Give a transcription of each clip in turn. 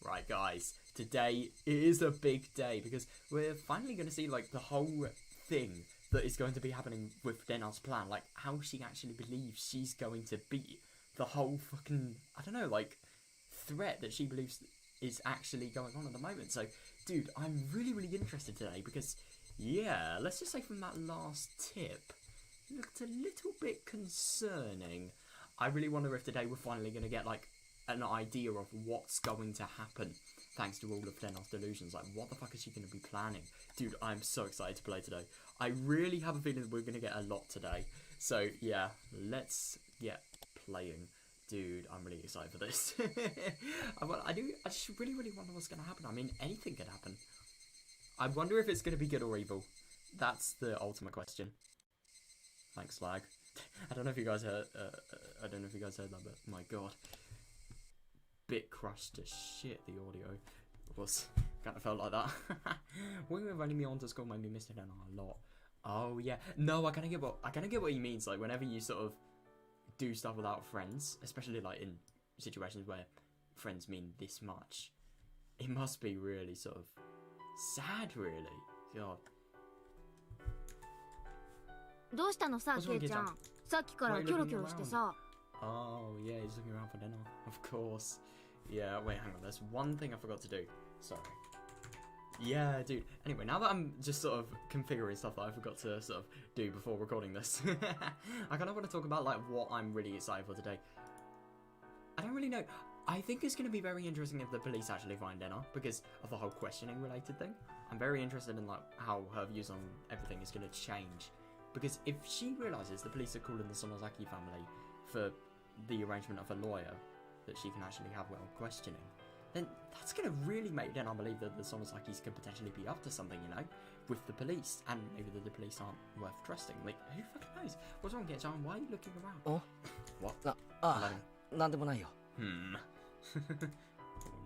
Right, guys, today is a big day because we're finally going to see, like, the whole thing that is going to be happening with Rena's plan. Like, how she actually believes she's going to beat the whole fucking, I don't know, like, threat that she believes is actually going on at the moment. So, dude, I'm really, really interested today because, yeah, let's just say from that last tip, it looked a little bit concerning. I really wonder if today we're finally going to get, like, an idea of what's going to happen thanks to all of Rena's delusions. Like, what the fuck is she going to be planning? Dude, I'm so excited to play today. I really have a feeling that we're going to get a lot today. So, yeah, let's get playing. Dude, I'm really excited for this. I just really, really wonder what's going to happen. I mean, anything could happen. I wonder if it's going to be good or evil. That's the ultimate question. Thanks, lag. I don't know if you guys heard. I don't know if you guys heard that, but my god, bit crushed to shit. The audio was kind of felt like that. Working with only me on to school made me miss it a lot. Oh yeah, no, I kind of get what he means. Like whenever you sort of do stuff without friends, especially like in situations where friends mean this much, it must be really sort of sad, really. God. どうしたのさ、ケイちゃん。さっきからキョロキョロしてさ。Oh, yeah, he's looking around for dinner. Of course. Yeah, wait, hang on. There's one thing I forgot to do. Sorry. Yeah, dude. Anyway, now that I'm just sort of configuring stuff that I forgot to sort of do before recording this, I kind of want to talk about, like, what I'm really excited for today. I don't really know. I think it's going to be very interesting if the police actually find Rena because of the whole questioning related thing. I'm very interested in, like, how her views on everything is going to change. Because if she realises the police are calling the Sonozaki family for the arrangement of a lawyer that she can actually have while questioning, then that's going to really make Rena believe that the Sonozakis could potentially be up to something, you know, with the police, and maybe that the police aren't worth trusting. Like, who fucking knows? What's wrong, Get-chan? Why are you looking around? Oh? What? Nandemo-nai-yo. Oh,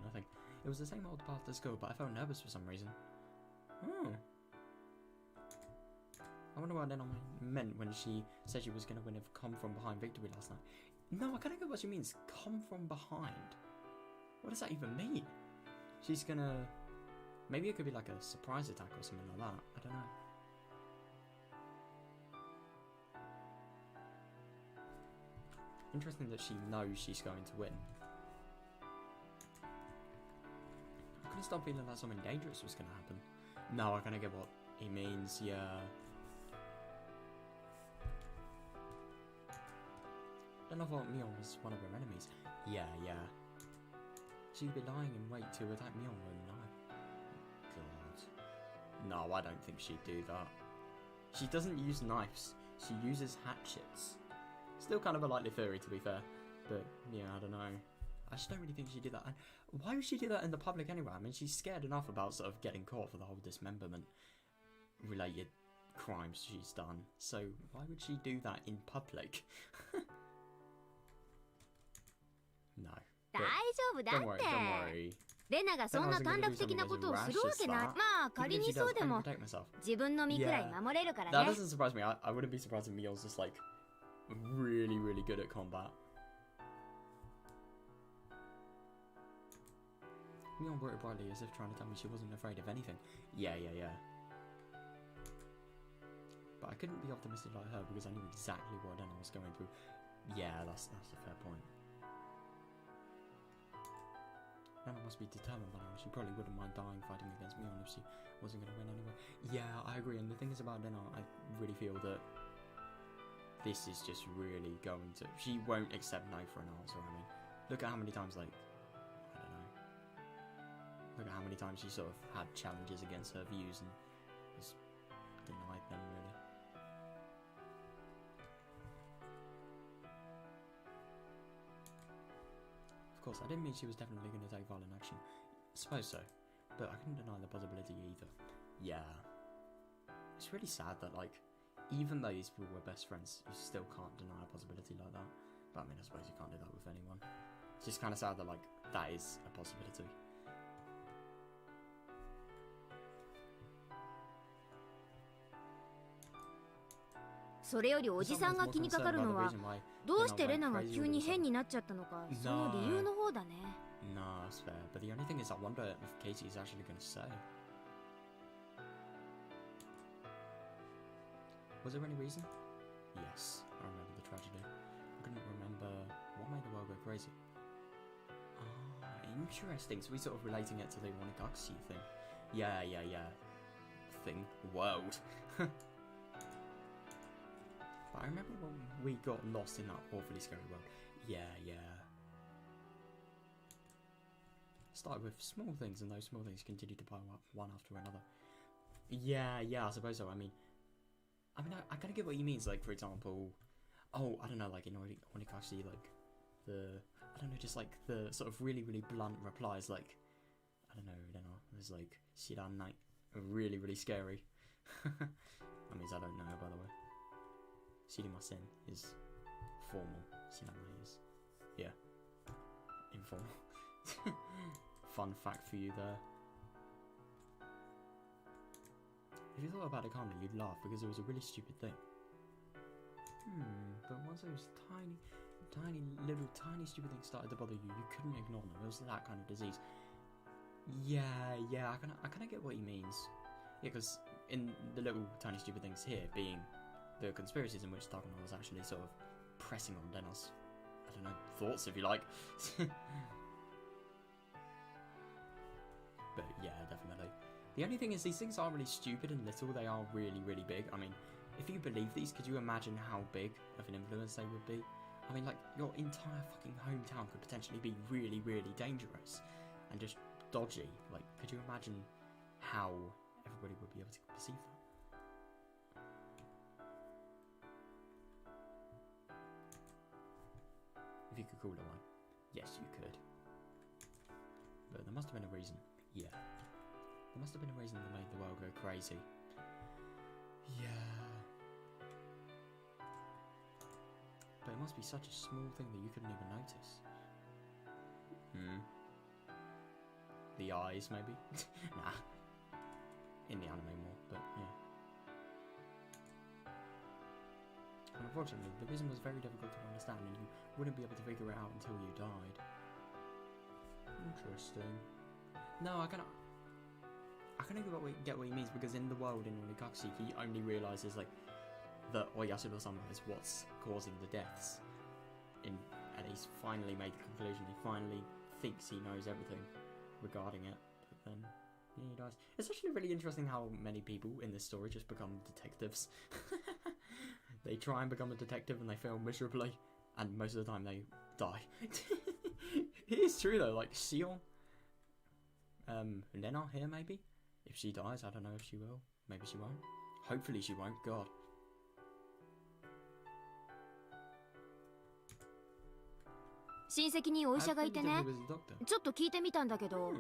nothing. It was the same old path to school, but I felt nervous for some reason. Oh. I wonder what Rena meant when she said she was going to win a come from behind victory last night. No, I kind of get what she means. Come from behind. What does that even mean? She's going to... Maybe it could be like a surprise attack or something like that. I don't know. Interesting that she knows she's going to win. I couldn't stop feeling like something dangerous was going to happen. No, I kind of get what he means, yeah. I thought Mion was one of her enemies. Yeah. She'd be lying in wait to attack Mion with a knife. God. No, I don't think she'd do that. She doesn't use knives. She uses hatchets. Still kind of a likely theory, to be fair. But, yeah, I don't know. I just don't really think she'd do that. And why would she do that in the public anyway? I mean, she's scared enough about sort of getting caught for the whole dismemberment-related crimes she's done. So, why would she do that in public? No. 大丈夫だって。レナがそんな短絡的なことをするわけない。まあ仮にそうでも自分の身くらい守れるからね。That doesn't surprise me. I wouldn't be surprised if Mio's just like really, really good at combat. Mio wrote it brightly as if trying to tell me she wasn't afraid of anything. Yeah. But I couldn't be optimistic like her because I knew exactly what Rena was going through. Yeah, that's a fair point. Rena must be determined by now. She probably wouldn't mind dying fighting against Mion if she wasn't going to win anyway. Yeah, I agree. And the thing is about Rena, I really feel that this is just really going to... She won't accept no for an answer, I mean. Look at how many times, like... I don't know. Look at how many times she sort of had challenges against her views and has denied them, really. Of course, I didn't mean she was definitely going to take violent action. I suppose so, but I couldn't deny the possibility either. Yeah. It's really sad that, like, even though these people were best friends, you still can't deny a possibility like that. But I mean, I suppose you can't do that with anyone. It's just kind of sad that, like, that is a possibility. So それよりおじさんが気にかかるのはどうしてレナが急に変になっちゃったのかその理由の方だね。No, that's fair. But the only thing is, I wonder if Casey's actually going to say. Was there any reason? Yes, I remember the tragedy. I couldn't remember what made the world go crazy. Ah, interesting. So we're sort of relating it to the Higurashi thing. Yeah. Thing. World. But I remember when we got lost in that awfully scary world. Yeah. Started with small things, and those small things continued to pile up one after another. Yeah, I suppose so. I mean, I kind of get what he means. Like, for example, I don't know, like in Higurashi, like just like the sort of really, really blunt replies, like, I don't know, there's like Shiranai, really, really scary. That means I don't know, by the way. Shirimasen is formal. Shiranai is, yeah, informal. Fun fact for you there. If you thought about it calmly, you'd laugh because it was a really stupid thing. But once those tiny stupid things started to bother you, you couldn't ignore them. It was that kind of disease. Yeah, I kind of get what he means. Yeah, because in the little tiny stupid things here, being the conspiracies in which Takano was actually sort of pressing on Denno's, I don't know, thoughts, if you like. But yeah, definitely. The only thing is, these things aren't really stupid and little, they are really, really big. I mean, if you believe these, could you imagine how big of an influence they would be? I mean, like, your entire fucking hometown could potentially be really, really dangerous and just dodgy. Like, could you imagine how everybody would be able to perceive that? If you could call it one. Yes, you could. But there must have been a reason. Yeah. There must have been a reason that made the world go crazy. Yeah. But it must be such a small thing that you couldn't even notice. The eyes, maybe? Nah. In the anime more, but yeah. And unfortunately, the reason was very difficult to understand, and you wouldn't be able to figure it out until you died. Interesting. No, I kind of get what he means, because in the world in Higurashi, he only realizes like that Oyashiro-sama is what's causing the deaths, and he's finally made the conclusion. He finally thinks he knows everything regarding it, but then yeah, he dies. It's actually really interesting how many people in this story just become detectives. They try and become a detective and they fail miserably, and most of the time they die. It is true though, like Sion, Rena here maybe. If she dies, I don't know if she will. Maybe she won't. Hopefully she won't. God.「親戚にお医者がいてね、ちょっと聞いてみたんだけど、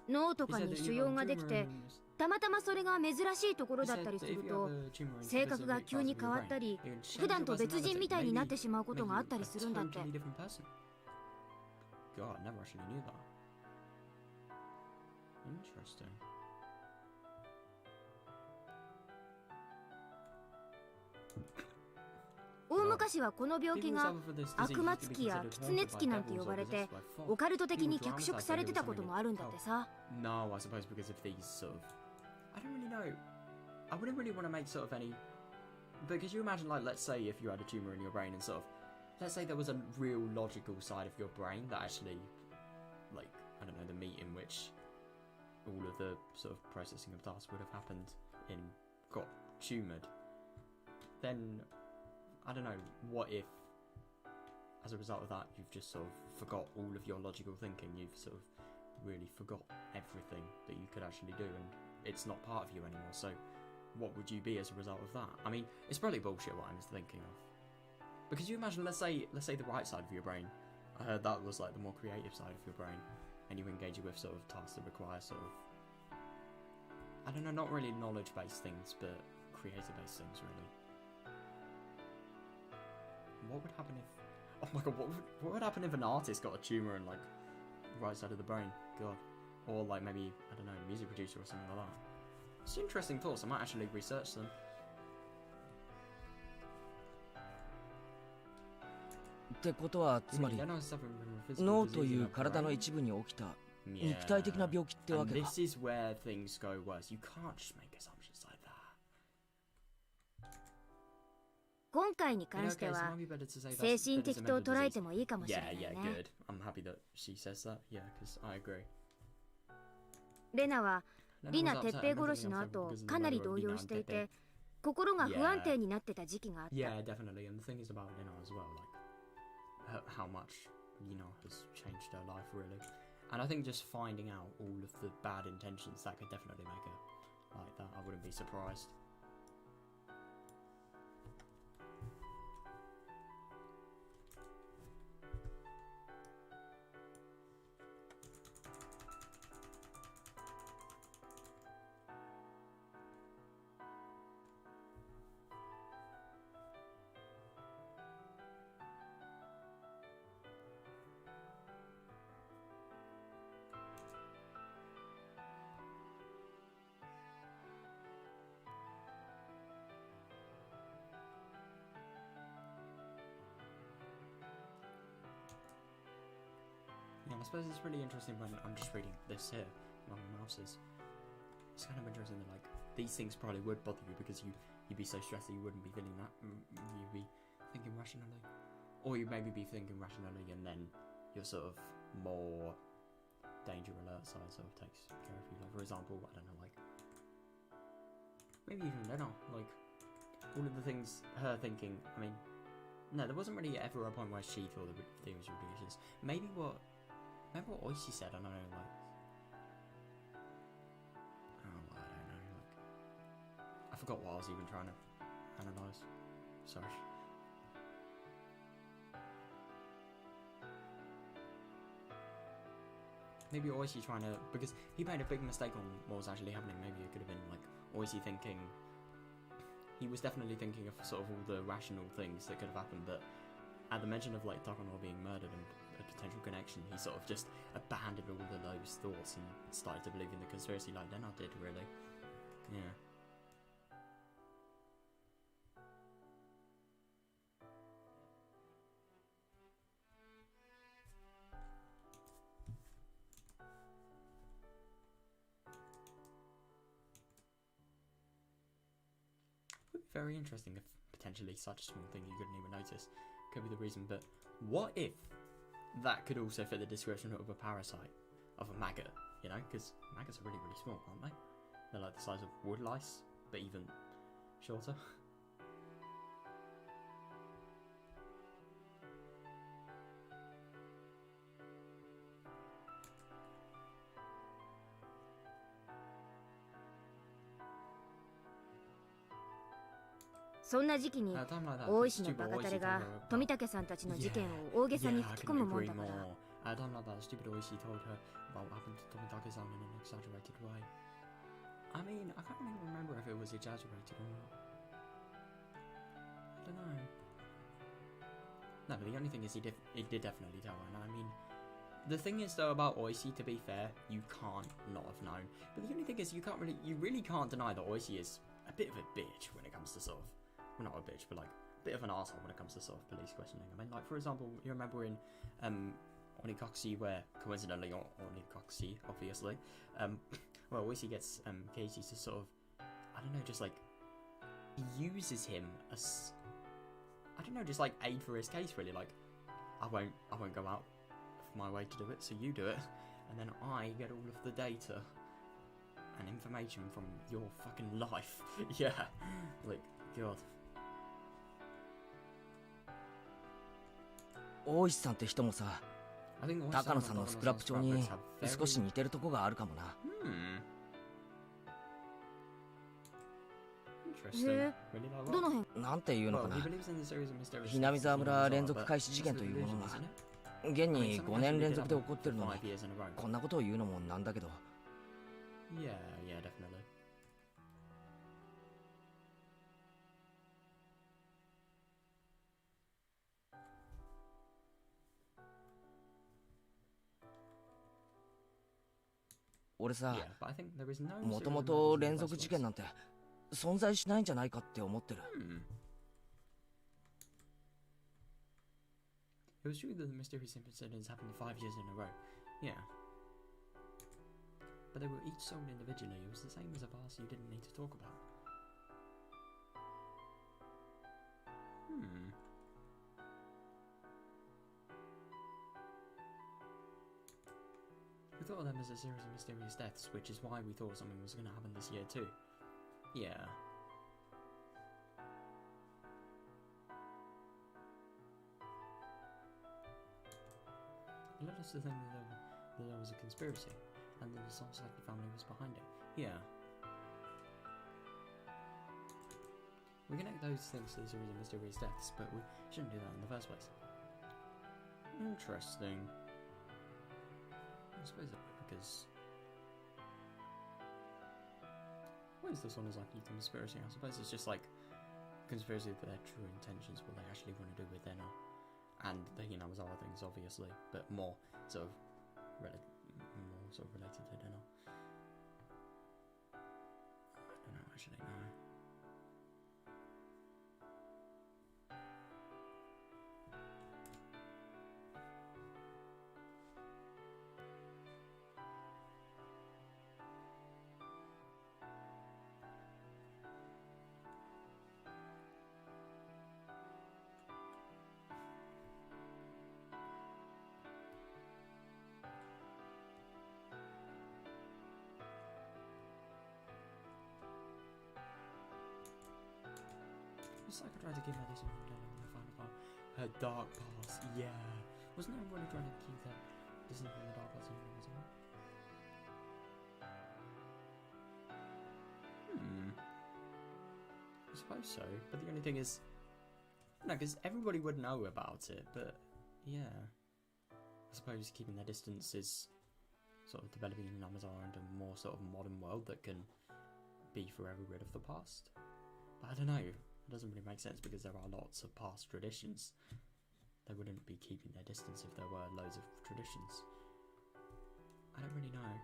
脳とかに腫瘍ができて、たまたまそれが珍しいところだったりすると、性格が急に変わったり、普段と別人みたいになってしまうことがあったりするんだって。」 God, I never actually knew that. Interesting. 大昔はこの病気が悪魔つきや狐つきなんて呼ばれて、オカルト的に脚色されてたこともあるんだってさ。 No, I suppose because of these sort of... I don't really know. I wouldn't really want to make sort of any... But could you imagine, like, let's say if you had a tumour in your brain and sort of... Let's say there was a real logical side of your brain that actually... Like, I don't know, the meat in which all of the sort of processing of tasks would have happened in got tumoured. Then, I don't know, what if, as a result of that, you've just sort of forgot all of your logical thinking, you've sort of really forgot everything that you could actually do, and it's not part of you anymore, so what would you be as a result of that? I mean, it's probably bullshit what I'm thinking of. But could you imagine, let's say the right side of your brain, I heard that was like the more creative side of your brain, and you engage it with sort of tasks that require sort of, I don't know, not really knowledge-based things, but creative-based things, really. What would happen if... Oh my god, what would happen if an artist got a tumour in, like, right side of the brain? God. Or, like, maybe, I don't know, a music producer or something like that. It's interesting thoughts, I might actually research them. ってことはつまり Lena's suffering from a physical 脳と disease い in う her 体の brain. 一部に起きた Yeah. 肉体的な病気ってわ And けか。 this is where things go worse. You can't just make assumptions like that. 今回に In 関 her して case, it は might be better to say 精 that's 神 that it's 的 a と mental 捉え disease. てもいいかもしれ Yeah, ない yeah, ね。 good. I'm happy that she says that. Yeah, because I agree. レナは Lena リ was ナ upset 鉄平 and 殺し mentally の unstable 後 because of the かなり murder 動 of 揺 Lena し and てい Tepe. て心が不安定になってた時期があった。 Yeah, definitely. And the thing is about Lena as well, like how much has changed her life really. And I think just finding out all of the bad intentions that could definitely make her like that. I wouldn't be surprised. Yeah, and I suppose it's really interesting when I'm just reading this here among the mouses. It's kind of interesting that like these things probably would bother you because you'd be so stressed that you wouldn't be feeling that. You'd be thinking rationally, or you'd maybe be thinking rationally, and then your sort of more danger alert side sort of takes care of you. Like for example, I don't know, like maybe even Lena, like all of the things her thinking. I mean, no, there wasn't really ever a point where she thought the thing was ridiculous. Maybe remember what Oishi said? I don't know, like, oh, I don't know, like, I forgot what I was even trying to analyse. Sorry. Maybe Oishi trying to, because he made a big mistake on what was actually happening. Maybe it could have been like Oishi thinking. He was definitely thinking of sort of all the rational things that could have happened, but at the mention of like Takano being murdered and a potential connection, he sort of just abandoned all of those thoughts and started to believe in the conspiracy like Lena did, really. Yeah. Would be very interesting if potentially such a small thing you couldn't even notice could be the reason, but what if that could also fit the description of a parasite, of a maggot, you know, because maggots are really, really small, aren't they? They're like the size of wood lice, but even shorter.「そんな時期に大石のバカタレが富武さんたちの事件を大げさに吹き込むもんだから。I don't know that stupid Oishi told her about what happened to Tomitake-san in an exaggerated way. I mean, I can't even remember if it was exaggerated or not. I don't know. No, but the only thing is it did definitely tell her, and I mean, the thing is though about Oishi, to be fair, you can't not have known. But the only thing is you really can't deny that Oishi is a bit of a bitch when it comes to sort of, well, not a bitch, but like a bit of an arsehole when it comes to sort of police questioning. I mean, like for example, you remember in Onikokushi, where coincidentally Onikokushi, obviously, well, Oishi gets Keiji to sort of, I don't know, just like he uses him as, I don't know, just like aid for his case, really. Like, I won't go out of my way to do it, so you do it, and then I get all of the data and information from your fucking life. Yeah, like, God. 大石さんって人もさ、高野さんのスクラップ帳に少し似てるとこがあるかもな。どの辺？なんていうのかな。ひなみ沢村連続開始事件というものが現に5年連続で起こってるのに、こんなことを言うのもなんだけど。Yeah, yeah, definitely. 俺さ、もともと連続事件なんて存在しないんじゃないかって思ってる。It was true that the mysterious incidents happened 5 years in a row. Yeah. But they were each sold individually. It was the same as a past you didn't need to talk about. We thought of them as a series of mysterious deaths, which is why we thought something was going to happen this year too. Yeah. It led us to think that there was a conspiracy, and that the Sasaki family was behind it. Yeah. We connect those things to the series of mysterious deaths, but we shouldn't do that in the first place. Interesting. I suppose it would, because... What is the Sonozaki conspiracy? I suppose it's just like conspiracy for their true intentions, what they actually want to do with Rena. And the Hinamizawa things, obviously, but more sort of related to Rena. I don't know, actually, no. I tried to give her this and find about her dark past. Yeah, wasn't everybody trying to keep that Disney from the dark past as well? I suppose so, but the only thing is, no, because everybody would know about it. But yeah, I suppose keeping their distance is sort of developing an Amazon into a more sort of modern world that can be forever rid of the past. But I don't know. It doesn't really make sense because there are lots of past traditions. They wouldn't be keeping their distance if there were loads of traditions. I don't really know.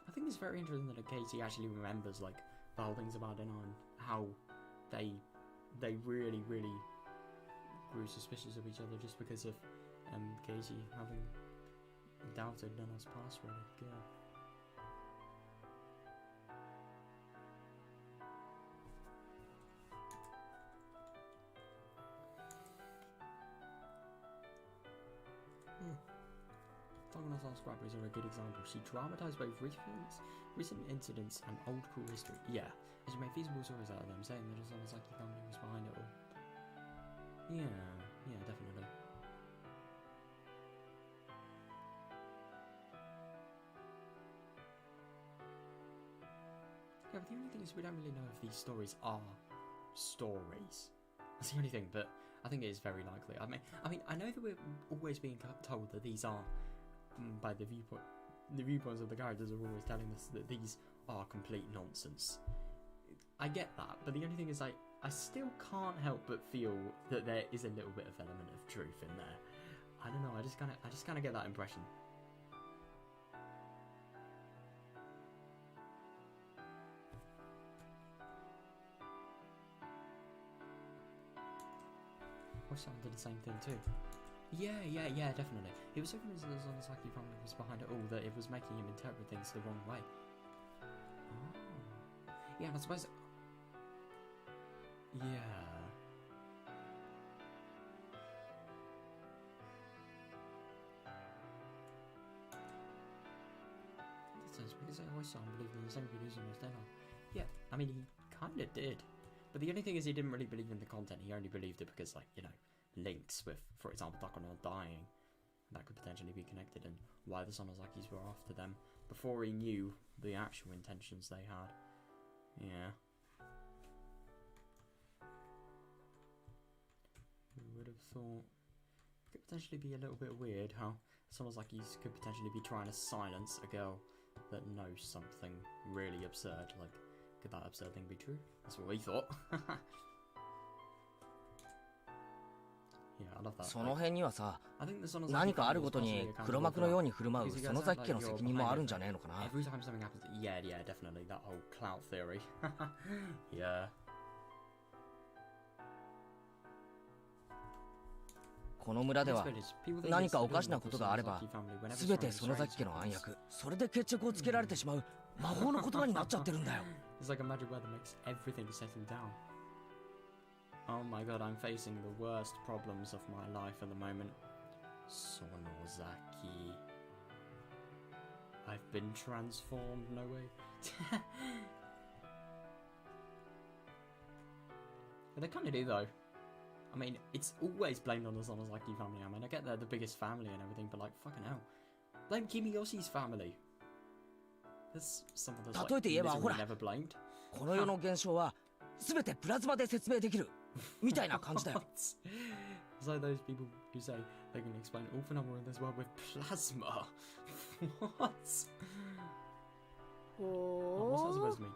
I think it's very interesting that Katie actually remembers like the whole things about Rena and how they really grew suspicious of each other just because of Katie having doubted Rena's past really. Yeah. Takuna's Scrappers are a good example. She dramatized both recent incidents and old cool history. Yeah, and she made feasible stories out of them, saying that the Sonozaki family was behind it all. Yeah, definitely. Yeah, but the only thing is we don't really know if these stories are stories. That's the only thing, but I think it is very likely. I mean, I know that we're always being told that these are, by the viewpoints of the characters are always telling us that these are complete nonsense. I get that, but the only thing is I still can't help but feel that there is a little bit of element of truth in there. I don't know, I just kind of get that impression. Wish-san did the same thing too. Yeah, definitely. It was so convinced that the Sonozaki family was behind it all that it was making him interpret things the wrong way. Oh. Yeah, and I suppose... Yeah. That sense, because I always believed in the same reason as Rena. Yeah, I mean, he kind of did. But the only thing is he didn't really believe in the content. He only believed it because, like, you know, links with, for example, Takano dying. That could potentially be connected, and why the Sonozakis were after them before he knew the actual intentions they had. Yeah. Who would have thought? It could potentially be a little bit weird how Sonozakis could potentially be trying to silence a girl that knows something really absurd. Like, could that absurd thing be true? That's what we thought. Yeah, I love that. その辺にはさ、何かあるごとに黒幕のように振る舞うその崎家の責任もあるんじゃねえのかな。 Every time something happens, yeah, definitely that whole clout theory. Yeah. この村では何かおかしなことがあれば全て園崎家の暗躍、それで決着をつけられてしまう魔法の言葉になっちゃってるんだよ。It's like a magic word that makes everything settle down. Oh my god, I'm facing the worst problems of my life at the moment. Sonozaki. I've been transformed, no way. They kind of do though. I mean, it's always blamed on the Sonozaki family. I mean, I get they're the biggest family and everything, but like, fucking hell. Blame Kimiyoshi's family. There's some of those like, literally never blamed. この世の現象は全てプラズマで説明できるみたいな感じだよ。It's like those people who say they can explain all phenomena in this world with plasma. What? What's that supposed to mean?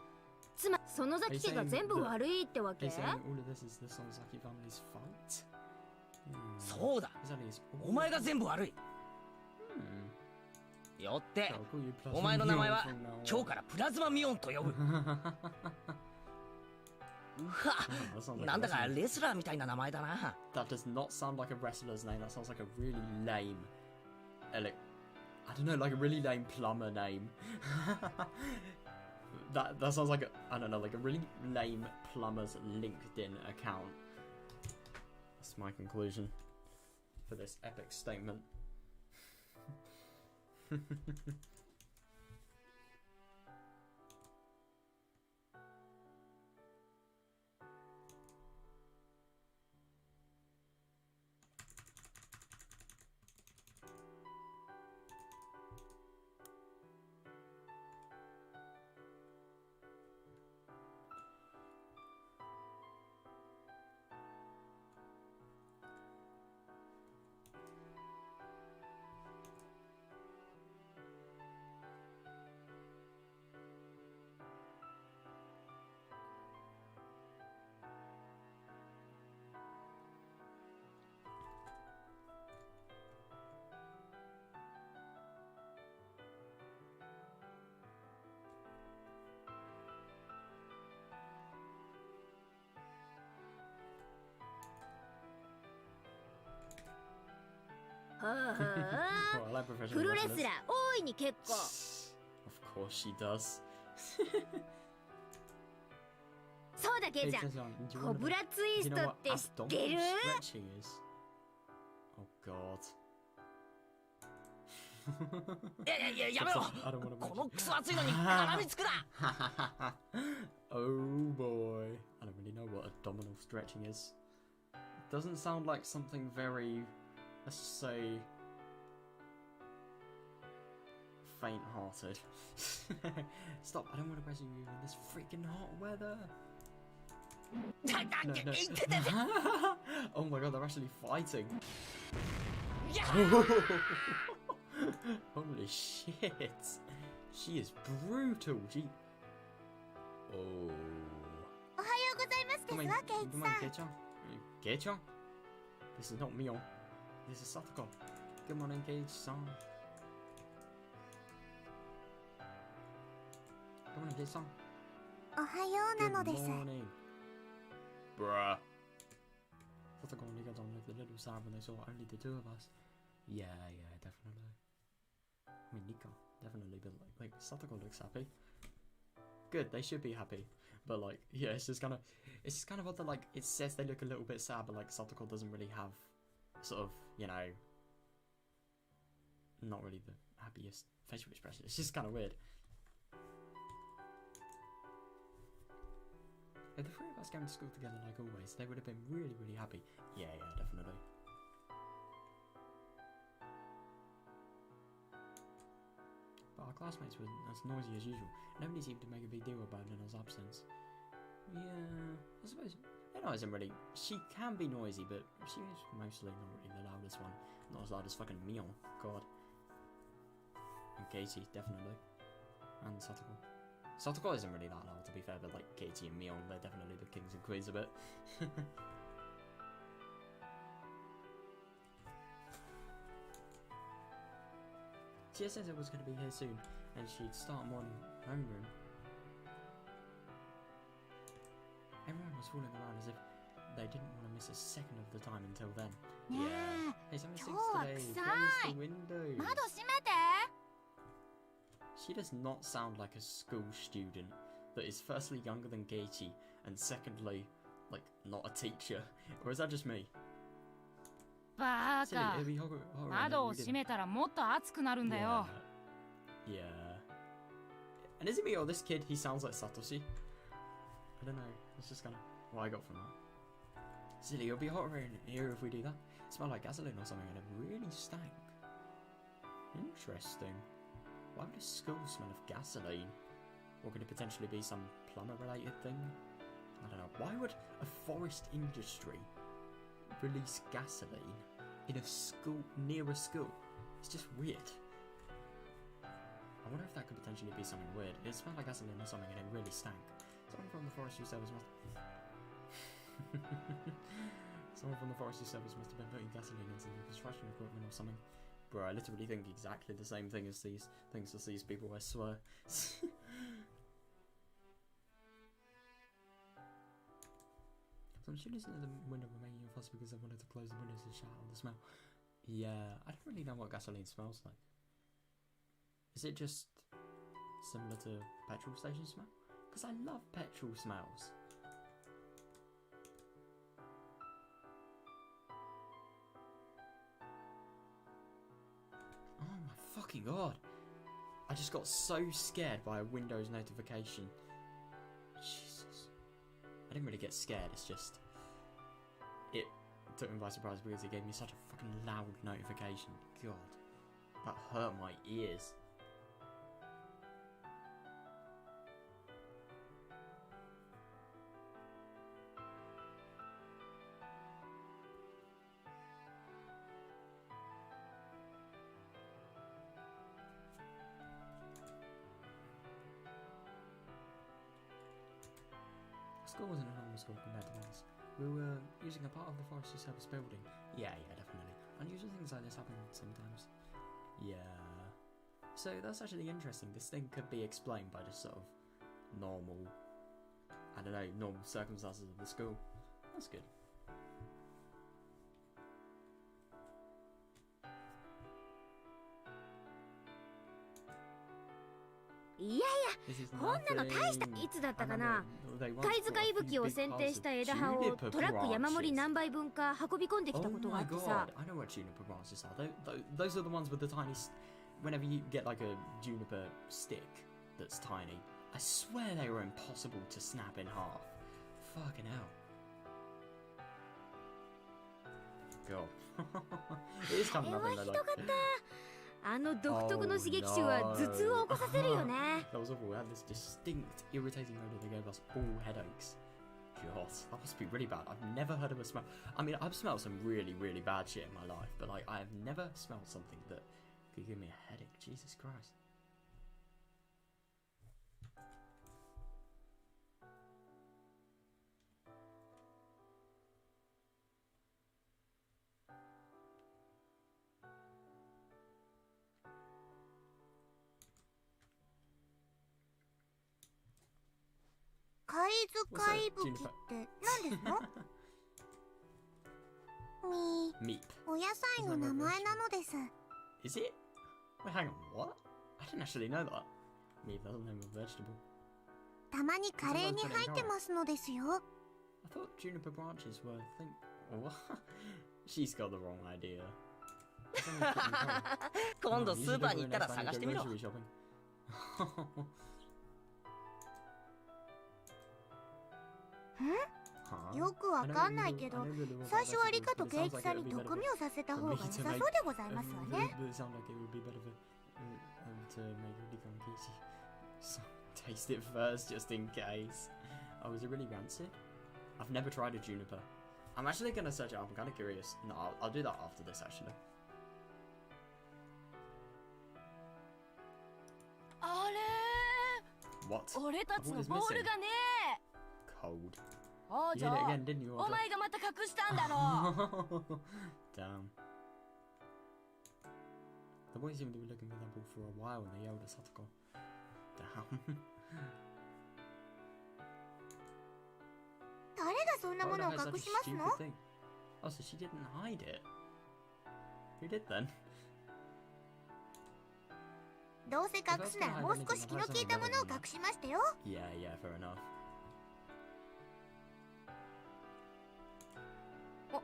つまり園崎家が全部悪いってわけ？ They're saying all of this is the Sonozaki family's fault? そうだ。お前が全部悪い。よってお前の名前は今日からプラズマミオンと呼ぶ。うわ、なんだかレスラーみたいな名前だな。That does not sound like a wrestler's name. That sounds like a really lame, I don't know, like a really lame plumber name. That sounds like I don't know, like a really lame plumber's LinkedIn account. That's my conclusion for this epic statement. Well, プロレスラー大いに結構。 Of course she does. そうだけじゃん。コブラツイストって知ってる？ Oh god. いややめろ。このクソ熱いのに絡みつくな。Oh boy. I don't really know what abdominal stretching is. It doesn't sound like something very, let's say, faint-hearted. Stop, I don't want to pressure you in this freaking hot weather. No. Oh my god, they're actually fighting. Holy shit. She is brutal. Oh. おはようございますですわ、ケイチさん。Kei-chan? This is not Mion. This is Satoko. Good morning, Kei-san. Good morning, Kei-san. おはようなのです。 Good morning. Bruh. Satoko and Nika don't look a little sad when they saw only the two of us. Yeah, definitely. I mean, Nika, definitely, but like Satoko looks happy. Good, they should be happy. But like, yeah, it's just kind of odd that like it says they look a little bit sad, but like Satoko doesn't really have sort of, you know, not really the happiest facial expression. It's just kind of weird. If the three of us going to school together like always, they would have been really, really happy. Yeah, definitely. But our classmates were as noisy as usual. Nobody seemed to make a big deal about Rena's absence. Yeah, I suppose Rena isn't really. She can be noisy, but she is mostly not really the loudest one. Not as loud as fucking Mion. God. And Katie, definitely. And Satoko. Satoko isn't really that loud, to be fair, but like Katie and Mion, they're definitely the kings and queens of it. Tia says it was going to be here soon, and she'd start morning homeroom. Everyone was fooling around as if they didn't want to miss a second of the time until then. ね Yeah. え Hey, someone 今 sings 日は today. 臭 Close い the window. 窓閉めて She does not sound like a school student that is firstly younger than Geichi and secondly, like, not a teacher. Or is that just me? バ Silly, カ it'd be horror, horror 窓 and を we 閉 didn't. めたらもっと暑くなるんだよ Yeah. And is it me or this kid, he sounds like Satoshi? I don't know. It's just kind of what I got from that. Silly, it'll be hotter in here if we do that. It smelled like gasoline or something and it really stank. Interesting. Why would a school smell of gasoline? Or could it potentially be some plumber-related thing? I don't know. Why would a forest industry release gasoline in a school, near a school? It's just weird. I wonder if that could potentially be something weird. It smelled like gasoline or something and it really stank. Someone from the forestry service must... Someone from the forestry service must have been putting gasoline into the construction equipment or something. Bro, I literally think exactly the same thing as these things as these people, I swear. Some students in the window were making a fuss because they wanted to close the windows to shut out the smell. Yeah, I don't really know what gasoline smells like. Is it just similar to petrol station smell? Because I love petrol smells. Oh my fucking god. I just got so scared by a Windows notification. Jesus. I didn't really get scared, it's just... It took me by surprise because it gave me such a fucking loud notification. God. That hurt my ears. School wasn't a normal school compared to others. We were using a part of the forestry service building. Yeah, definitely. Unusual things like this happen sometimes. Yeah. So that's actually interesting. This thing could be explained by just sort of normal, I don't know, normal circumstances of the school. That's good. This is こんなの大した nothing. いつだったか I な remember they once 貝 brought 塚 a い few ぶきを big 剪定 piles し of た枝葉を juniper トラック山盛り branches. 何杯分か運び込んできたことがあ Oh って my さ god, I know what juniper branches are. Those are the ones with the tiny... Whenever you get like a juniper stick that's tiny, I swear they were impossible to snap in half. Fucking hell. God. It is kind of あれは nothing ひ though, ど like... かったあの独特の刺激臭は頭痛を起こさせるよね That was awful. We had this distinct, irritating odor that gave us all headaches. God, that must be really bad. I've never heard of a smell. I mean, I've smelled some really, really bad shit in my life, but like, I have never smelled something that could give me a headache. Jesus Christ.「貝塚いぶきって何ですか?」Meep. お野菜の名前なのです Is it? Wait, hang on, what? I didn't actually know that. Meep, that's the name of a vegetable. たまにカレーに入ってますのですよ I thought juniper branches were a thing. What? She's got the wrong idea. 今度スーパーに行ったら探してみろ よくわかんないけど最初はリカとケイチさんに毒味をさせた方が良さそうでございますわね Taste it first, just in case. Oh, is it really rancid? I've never tried a juniper. I'm actually gonna search it up. I'm kind of curious. No, I'll do that after this, actually. あれ What? 俺たちのボールがね Cold. 王 You did it again, didn't you? お前がまた隠したんだろ Damn. The boys seemed to be looking for that ball for a while and they yelled at Satoko. Damn. 誰がそんなものを隠しますの？ Oh, so she didn't hide it. Who did then? どうせ隠すならもう少し気の利いたものを隠しましたよ。Yeah, yeah, fair enough. ほ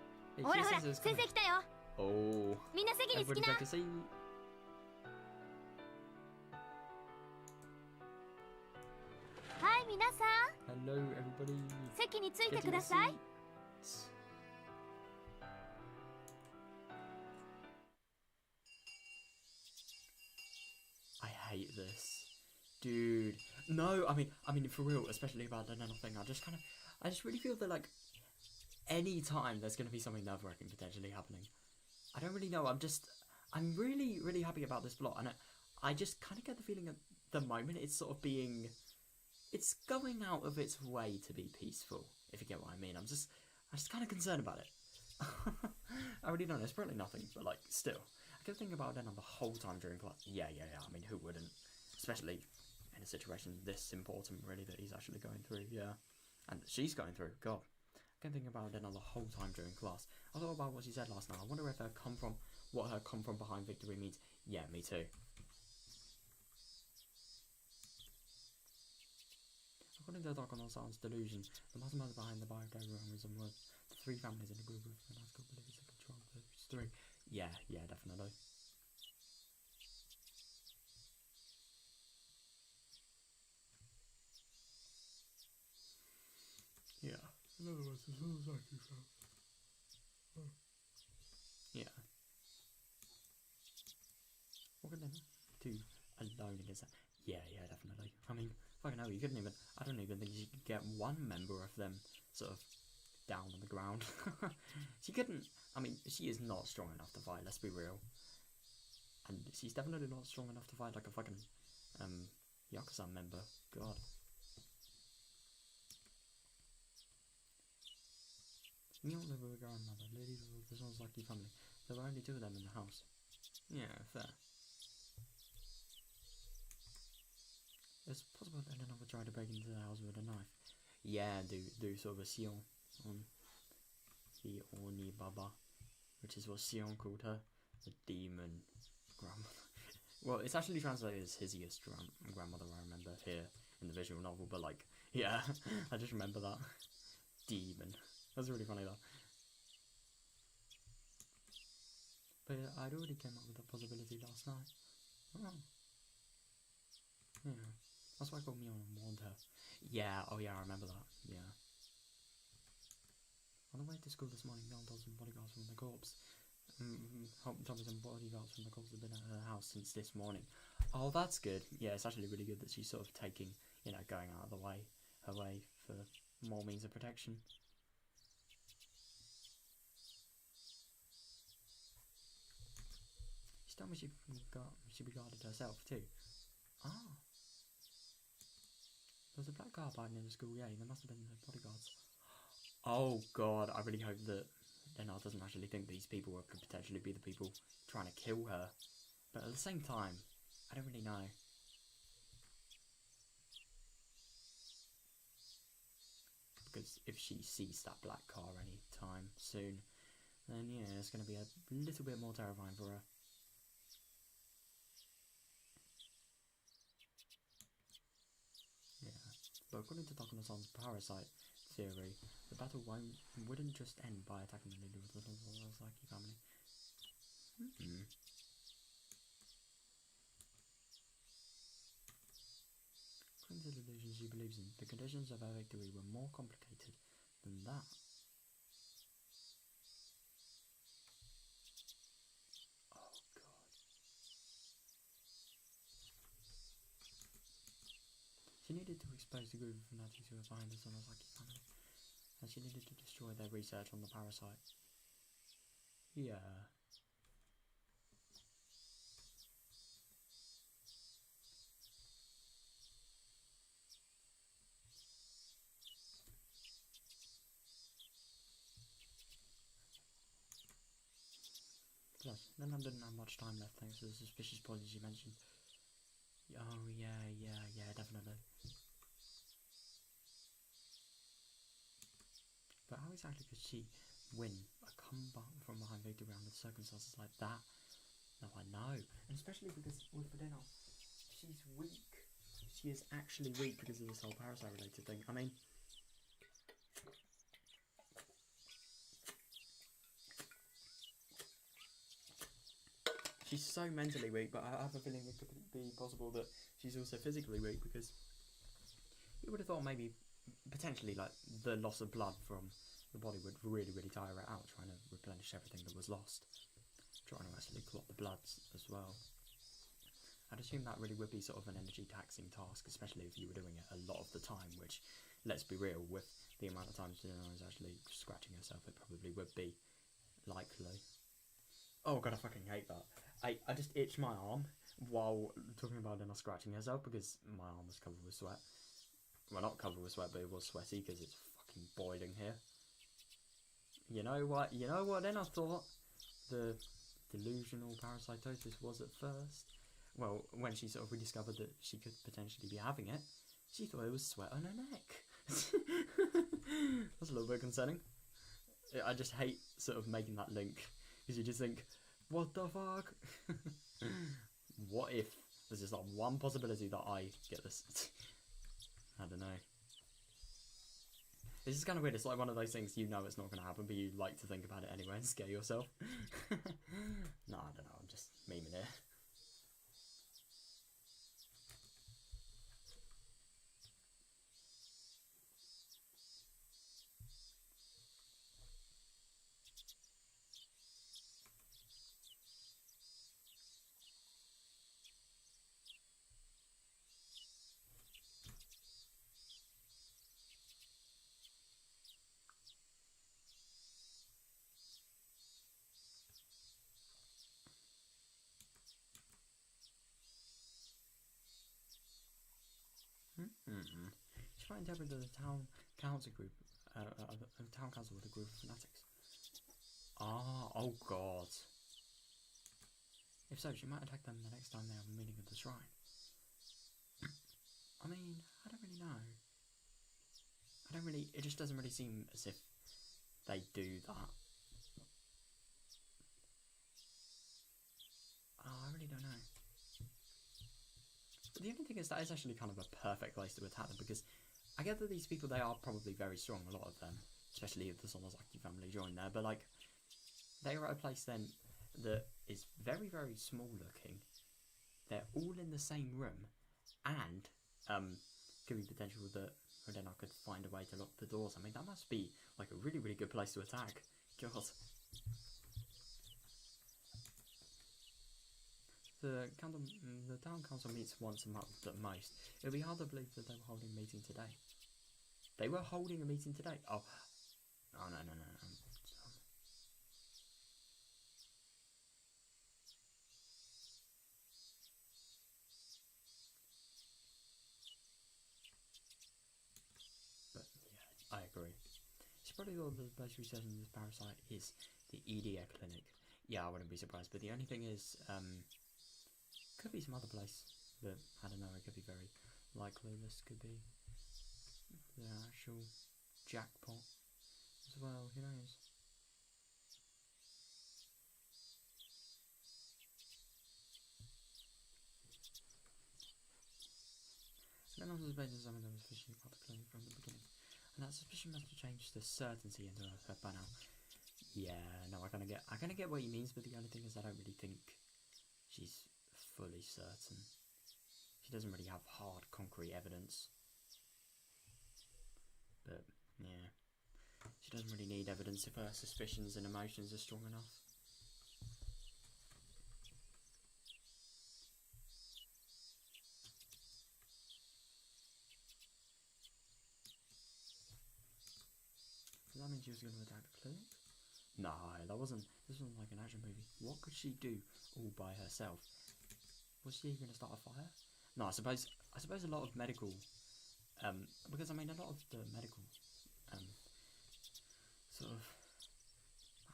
らほら、先生来たよ。Oh. みんな席に着きな。はい、皆さん。Hello, everybody. 席についてください。I hate this, dude. No, I mean, for real, especially about the Rena thing. I just really feel that like, any time there's gonna be something nerve-wracking potentially happening. I don't really know. I'm really, really happy about this plot, and I just kind of get the feeling at the moment it's sort of being, it's going out of its way to be peaceful. If you get what I mean, I'm just kind of concerned about it. I really don't know. It's probably nothing, but like, still. I kept thinking about Rena the whole time during class. Yeah. I mean, who wouldn't? Especially in a situation this important, really, that he's actually going through. Yeah, and that she's going through. God, I kept thinking about Rena the whole time during class. I thought about what she said last night. I wonder if what her come from behind victory means. Yeah, me too. According to Dr. Nossan's delusion, the mastermind behind the biodegrammism were the three families in a group of fanatical believers that control the three. Yeah, definitely. Yeah. In other words, as long as I keep out. Oh. Yeah. What can I do alone against that? Yeah, definitely. I mean, fucking hell, I don't even think you could get one member of them sort of down on the ground. She couldn't, I mean, she is not strong enough to fight, let's be real. And she's definitely not strong enough to fight like a fucking, Yakuza member. God. Me all live with a grandmother, ladies of the Sonsaki family. There were only two of them in the house. Yeah, fair. It's possible that Rena would try to break into the house with a knife. Yeah, do sort of a Sion on the Oni Baba, which is what Sion called her, the demon grandmother. Well, it's actually translated as Hisius grandmother, I remember here in the visual novel, but like, yeah, I just remember that. Demon. That's really funny though. But I'd already came up with that possibility last night. Oh. Yeah. That's why I called Mion and warned her. Yeah, oh yeah, I remember that. Yeah. On the way to school this morning, Mion told some bodyguards from the corpse. Told me some bodyguards from the corpse have been at her house since this morning. Oh, that's good. Yeah, it's actually really good that she's sort of taking, going out of the way, her way for more means of protection. She told me she regarded herself too. Ah. There was a black car parked near the school gate. There must have been the bodyguards. Oh god, I really hope that Rena doesn't actually think these people could potentially be the people trying to kill her. But at the same time, I don't really know. Because if she sees that black car any time soon, then yeah, it's going to be a little bit more terrifying for her. But according to Dr. Nossan's parasite theory, the battle wouldn't just end by attacking the leader of the Sonsaki family. According to the delusions she believes in, the conditions of her victory were more complicated than that. Oh god. She needed to expose the group of fanatics who were behind the Sonsaki family, and she needed to destroy their research on the parasite. Yeah. Plus, Rena didn't have much time left thanks to the suspicious poison she mentioned. Oh yeah, definitely. exactly could she win a comeback from behind victory under circumstances like that? No, I know. And especially because with Rena, she's weak. She is actually weak because of this whole parasite related thing. I mean, she's so mentally weak, but I have a feeling it could be possible that she's also physically weak, because you would have thought maybe potentially like the loss of blood from the body would really tire it out, trying to replenish everything that was lost, trying to actually clot the bloods as well. I'd assume that really would be sort of an energy taxing task, especially if you were doing it a lot of the time, which, let's be real, with the amount of times Rena is actually scratching herself, it probably would be likely. Oh god, I fucking hate that. I just itched my arm while talking about Rena scratching herself because my arm was covered with sweat. Well, not covered with sweat, but it was sweaty because it's fucking boiling here. You know what then I thought the delusional parasitosis was at first? Well, when she sort of rediscovered that she could potentially be having it, she thought it was sweat on her neck. That's a little bit concerning. I just hate sort of making that link, because you just think, what the fuck? What if there's just like one possibility that I get this? I don't know. It's just kind of weird. It's like one of those things, you know it's not going to happen, but you like to think about it anyway and scare yourself. No, I don't know. I'm just memeing it. She might interpret the town council group, town council with a group of fanatics. Ah, oh god. If so, she might attack them the next time they have a meeting at the shrine. I mean, I don't really know. It just doesn't really seem as if they do that. Oh, I really don't know. But the only thing is that is actually kind of a perfect place to attack them, because I get that these people, they are probably very strong, a lot of them, especially if the Sonozaki family join there, but like, they are at a place then that is very small looking. They're all in the same room, and could be potential that Rena could find a way to lock the doors. I mean, that must be like a really good place to attack. God. The town council meets once a month at most. It would be hard to believe that they were holding a meeting today. They were holding a meeting today? Oh. Oh, no. But, yeah, I agree. It's probably all the place researching this parasite is the EDA clinic. Yeah, I wouldn't be surprised. But the only thing is, could be some other place, but I don't know, it could be very likely this could be the actual jackpot as well, who knows. Then I was debating some of them suspicion about the clinic from the beginning, and that suspicion must have changed to certainty into her by now. Yeah, no, I kind of get what he means, but the only thing is I don't really think she's fully certain. She doesn't really have hard, concrete evidence. But, yeah. She doesn't really need evidence if her suspicions and emotions are strong enough. Does that mean she was going to attack the clinic? No, this wasn't like an action movie. What could she do all by herself? Was she going to start a fire? No, I suppose a lot of medical, because I mean a lot of the medical, sort of,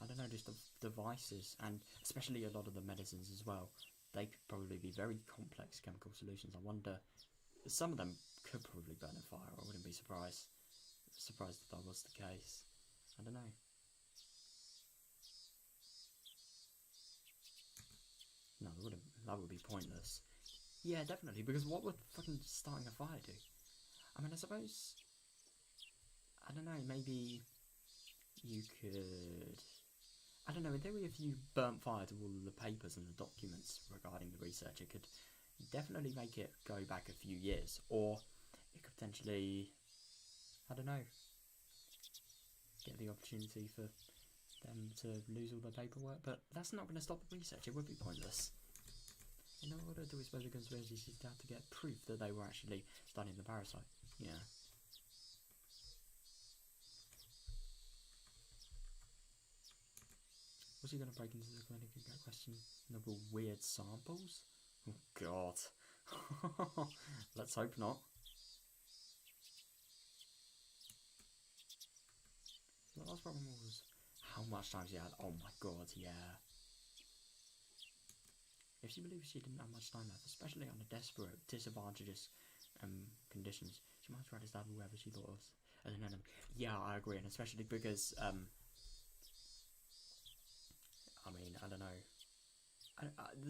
I don't know, just the devices, and especially a lot of the medicines as well, they could probably be very complex chemical solutions. I wonder, some of them could probably burn in fire. I wouldn't be surprised if that was the case. I don't know. No, that would be pointless. Yeah, definitely, because what would fucking starting a fire do? I mean, I suppose... I don't know, maybe you could... I don't know, in theory, if you burnt fire to all of the papers and the documents regarding the research, it could definitely make it go back a few years. Or it could potentially, I don't know, get the opportunity for them to lose all the paperwork. But that's not going to stop the research, it would be pointless. In order to expose the conspiracy, she'd have to get proof that they were actually studying the parasite. Yeah. Was he going to break into the clinic and get questionable weird samples? Oh god. Let's hope not. The last problem was how much time she had. Oh my god, yeah. If she believes she didn't have much time left, especially under desperate, disadvantageous conditions, she might try to stab whoever she thought was as an enemy. Yeah, I agree, and especially because I mean, I don't know.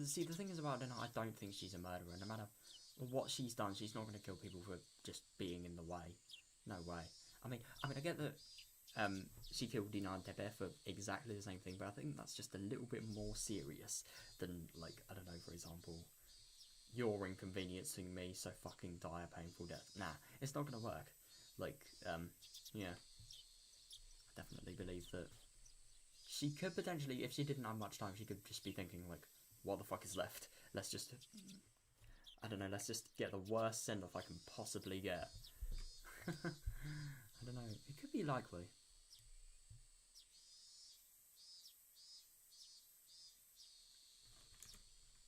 See, the thing is about Rena, I don't think she's a murderer. No matter what she's done, she's not going to kill people for just being in the way. No way. I mean, I get that she killed Dina and Tepe for exactly the same thing, but I think that's just a little bit more serious than, like, I don't know, for example, you're inconveniencing me, so fucking die a painful death. Nah, it's not going to work. Like, yeah. I definitely believe that she could potentially, if she didn't have much time, she could just be thinking, like, what the fuck is left? Let's just, I don't know, let's just get the worst send-off I can possibly get. I don't know, it could be likely.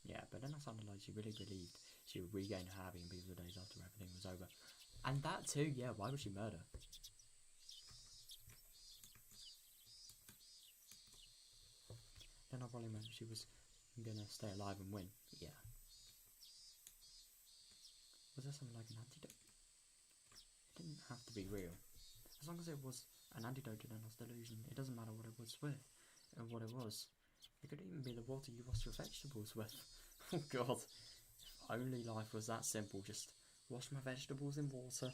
Yeah, but then I sounded like she really believed she would regain her happy and peaceful days after everything was over. And that too, yeah, why would she murder? Then I probably meant she was gonna stay alive and win. Yeah. Was there something like an antidote? It didn't have to be real. As long as it was an antidote to Rena's delusion, it doesn't matter what it was with, and what it was. It could even be the water you washed your vegetables with. Oh god. If only life was that simple. Just wash my vegetables in water,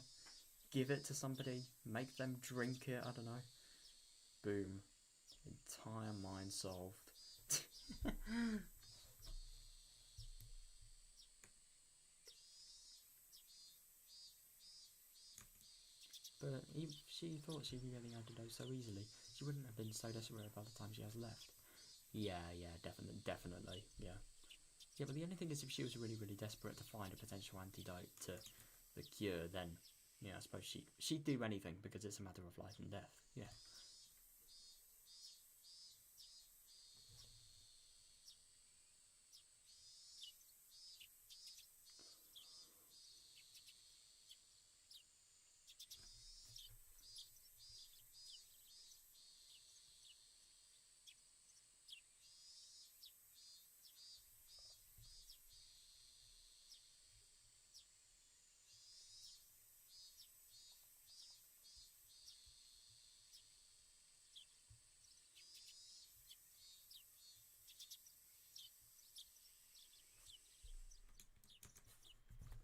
give it to somebody, make them drink it, I don't know. Boom. Entire mind solved. But if she thought she'd be getting antidote so easily, she wouldn't have been so desperate by the time she has left. Yeah, definitely, yeah. Yeah, but the only thing is, if she was really, really desperate to find a potential antidote to the cure, then, yeah, I suppose she'd do anything, because it's a matter of life and death, yeah.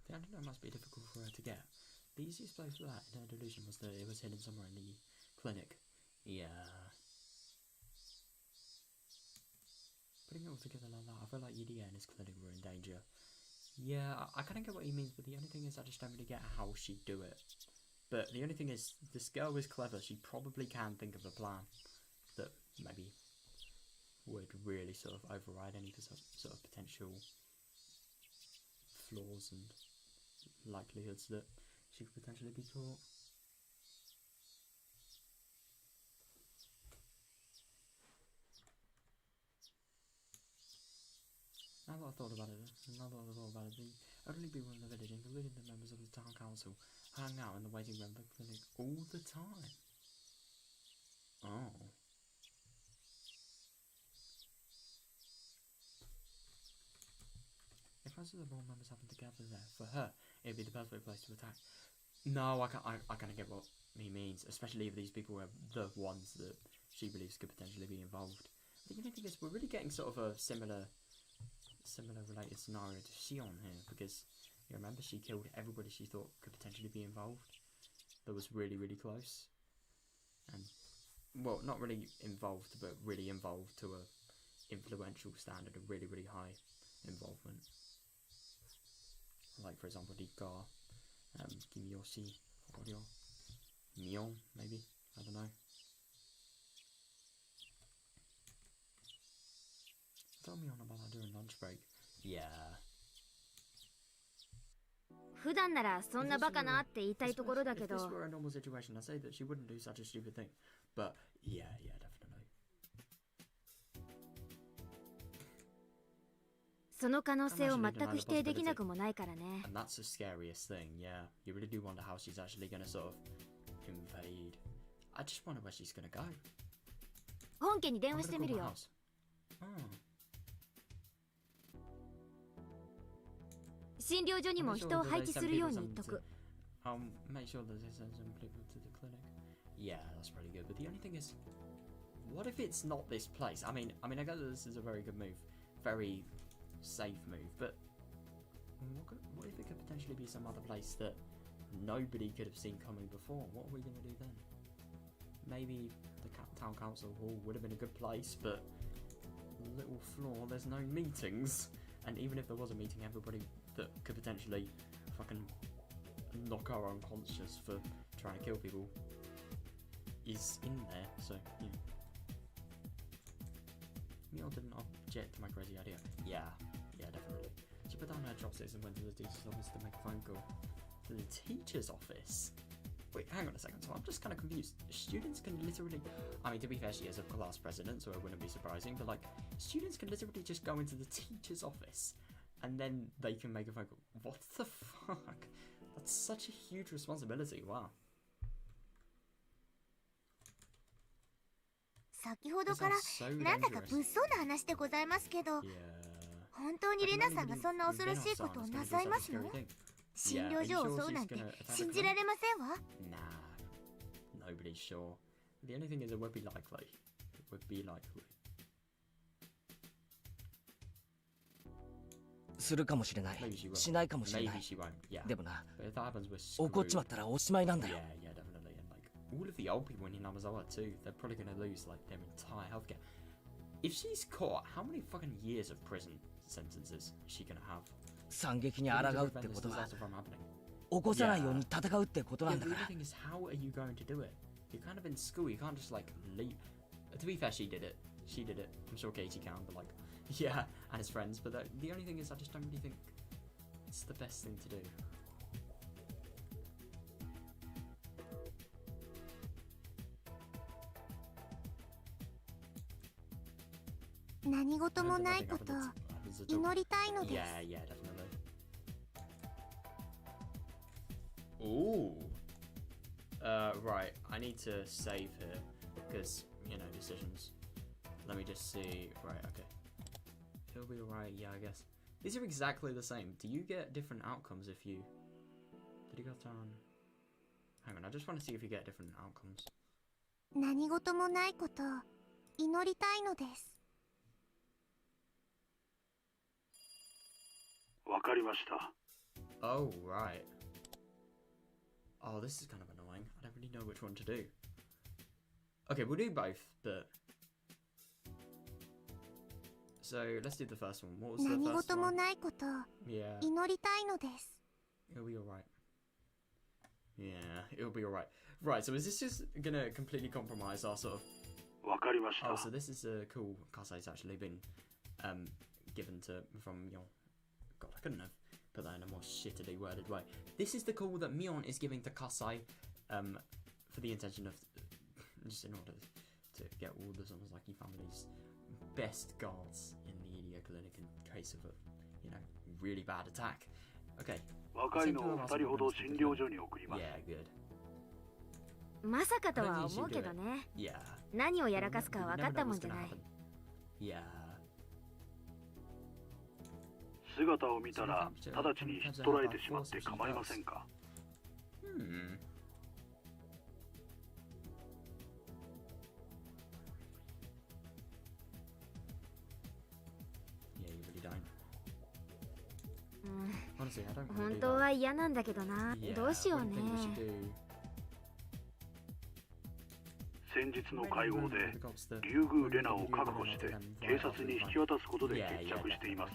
The antidote must be difficult for her to get. The easiest place for that in her delusion was that it was hidden somewhere in the clinic. Yeah. Putting it all together like that, I feel like Yudia and his clinic were in danger. Yeah, I kind of get what he means, but the only thing is I just don't really get how she'd do it. But the only thing is, this girl is clever. She probably can think of a plan that maybe would really sort of override any sort of potential flaws and likelihoods that she could potentially be caught. Now that I've thought about it, the elderly people in the village, including the members of the town council, hang out in the waiting room of the clinic all the time. Oh. If most of the board members happen to gather there, for her, it'd be the perfect place to attack. No, I kind of get what he means, especially if these people are the ones that she believes could potentially be involved. But the only thing is, we're really getting sort of a similar related scenario to Shion here, because you remember she killed everybody she thought could potentially be involved. That was really, really close. And, well, not really involved, but really involved to a influential standard of really, really high involvement. Like, for example, Rika, Kimiyoshi, Oryo, Mion, maybe? I don't know. Tell me on about that during lunch break. Yeah. 普段ならそんなバカなって言いたいところだけど。 If this were a normal situation, I'd say that she wouldn't do such a stupid thing. But yeah, definitely. その可能性を全く否定できなくもないからね。 And that's the scariest thing, yeah. You really do wonder how she's actually gonna sort of invade. I just wonder where she's gonna go. 本家に電話してみるよ。 診療所にも人を配置するように言っとく。 Make sure that they send some people to the clinic. Yeah, that's pretty good. But the only thing is, what if it's not this place? I mean, I guess this is a very good move, very safe move. But what if it could potentially be some other place that nobody could have seen coming before? What are we gonna do then? Maybe the town council hall would have been a good place, but little floor, there's no meetings. And even if there was a meeting, everybody that could potentially fucking knock her unconscious for trying to kill people is in there, so yeah. Mio didn't object to my crazy idea. Yeah, definitely. She put down her chopsticks and went to the teacher's office to make a phone call. To the teacher's office? Wait, hang on a second, so I'm just kind of confused. Students can literally... I mean, to be fair, she is a class president, so it wouldn't be surprising, but like, students can literally just go into the teacher's office and then they can make a phone call. What the fuck? That's such a huge responsibility, wow. 先ほどからなんだか物騒な話でございますけど、本当にレナさんがそんな恐ろしいことをなさいますの？診療所を襲うなんて信じられませんわ。Nah, nobody's sure. The only thing is it would be likely. It would be likely. するかもしれない。しないかもしれない。でもな、怒っちまったらおしまいなんだよ。Yeah, definitely. And like all of the old people in Hinamizawa too, they're probably gonna lose like their entire healthcare. If she's caught, how many fucking years of prison sentences is she gonna have? 惨劇に抗うってことは起こさないように戦うってことなんだから。 The thing is, how are you going to do it? You're kind of in school, you can't just like leave. To be fair, she did it. I'm sure Katie can, but like, yeah, and his friends. But the only thing is, I just don't really think it's the best thing to do. 何事もないことを祈りたいのです。Yeah, definitely. Ooh. Right. I need to save here because decisions. Let me just see. Right. Okay. It'll be alright. Yeah, I guess. These are exactly the same. Do you get different outcomes if you? Did you go down? Hang on. I just want to see if you get different outcomes. 何事もないことを祈りたいのです。 わかりました。 Oh, right. Oh, this is kind of annoying. I don't really know which one to do. Okay, we'll do both, but... So, let's do the first one. What was the first one? 何事もないことを祈りたいのです。 It'll be alright. Yeah, it'll be alright. Right, so is this just gonna completely compromise our sort of... わかりました。 Oh, so this is a cool Kasei's actually been given to from Mion. God, I couldn't have put that in a more shittily worded way. This is the call that Mion is giving to Kasei for the intention of just in order to get all the Sonozaki family's best guards in the Idia clinic in case of a really bad attack. Okay. 若いのを2人ほど診療所に送ります。 Yeah, good. まさかとは思うけどね。何をやらかすか分かったもんじゃない。姿を見たら直ちに引っ取られてしまって構いませんか？ Yeah, you really don't. うん Honestly, I don't 本 want 当 to do は嫌なんだけどな that. どうしよう what do ね you think we should do? 先日の会合で The cops that- 竜宮レナを確保して警察に引き渡すことで決着しています。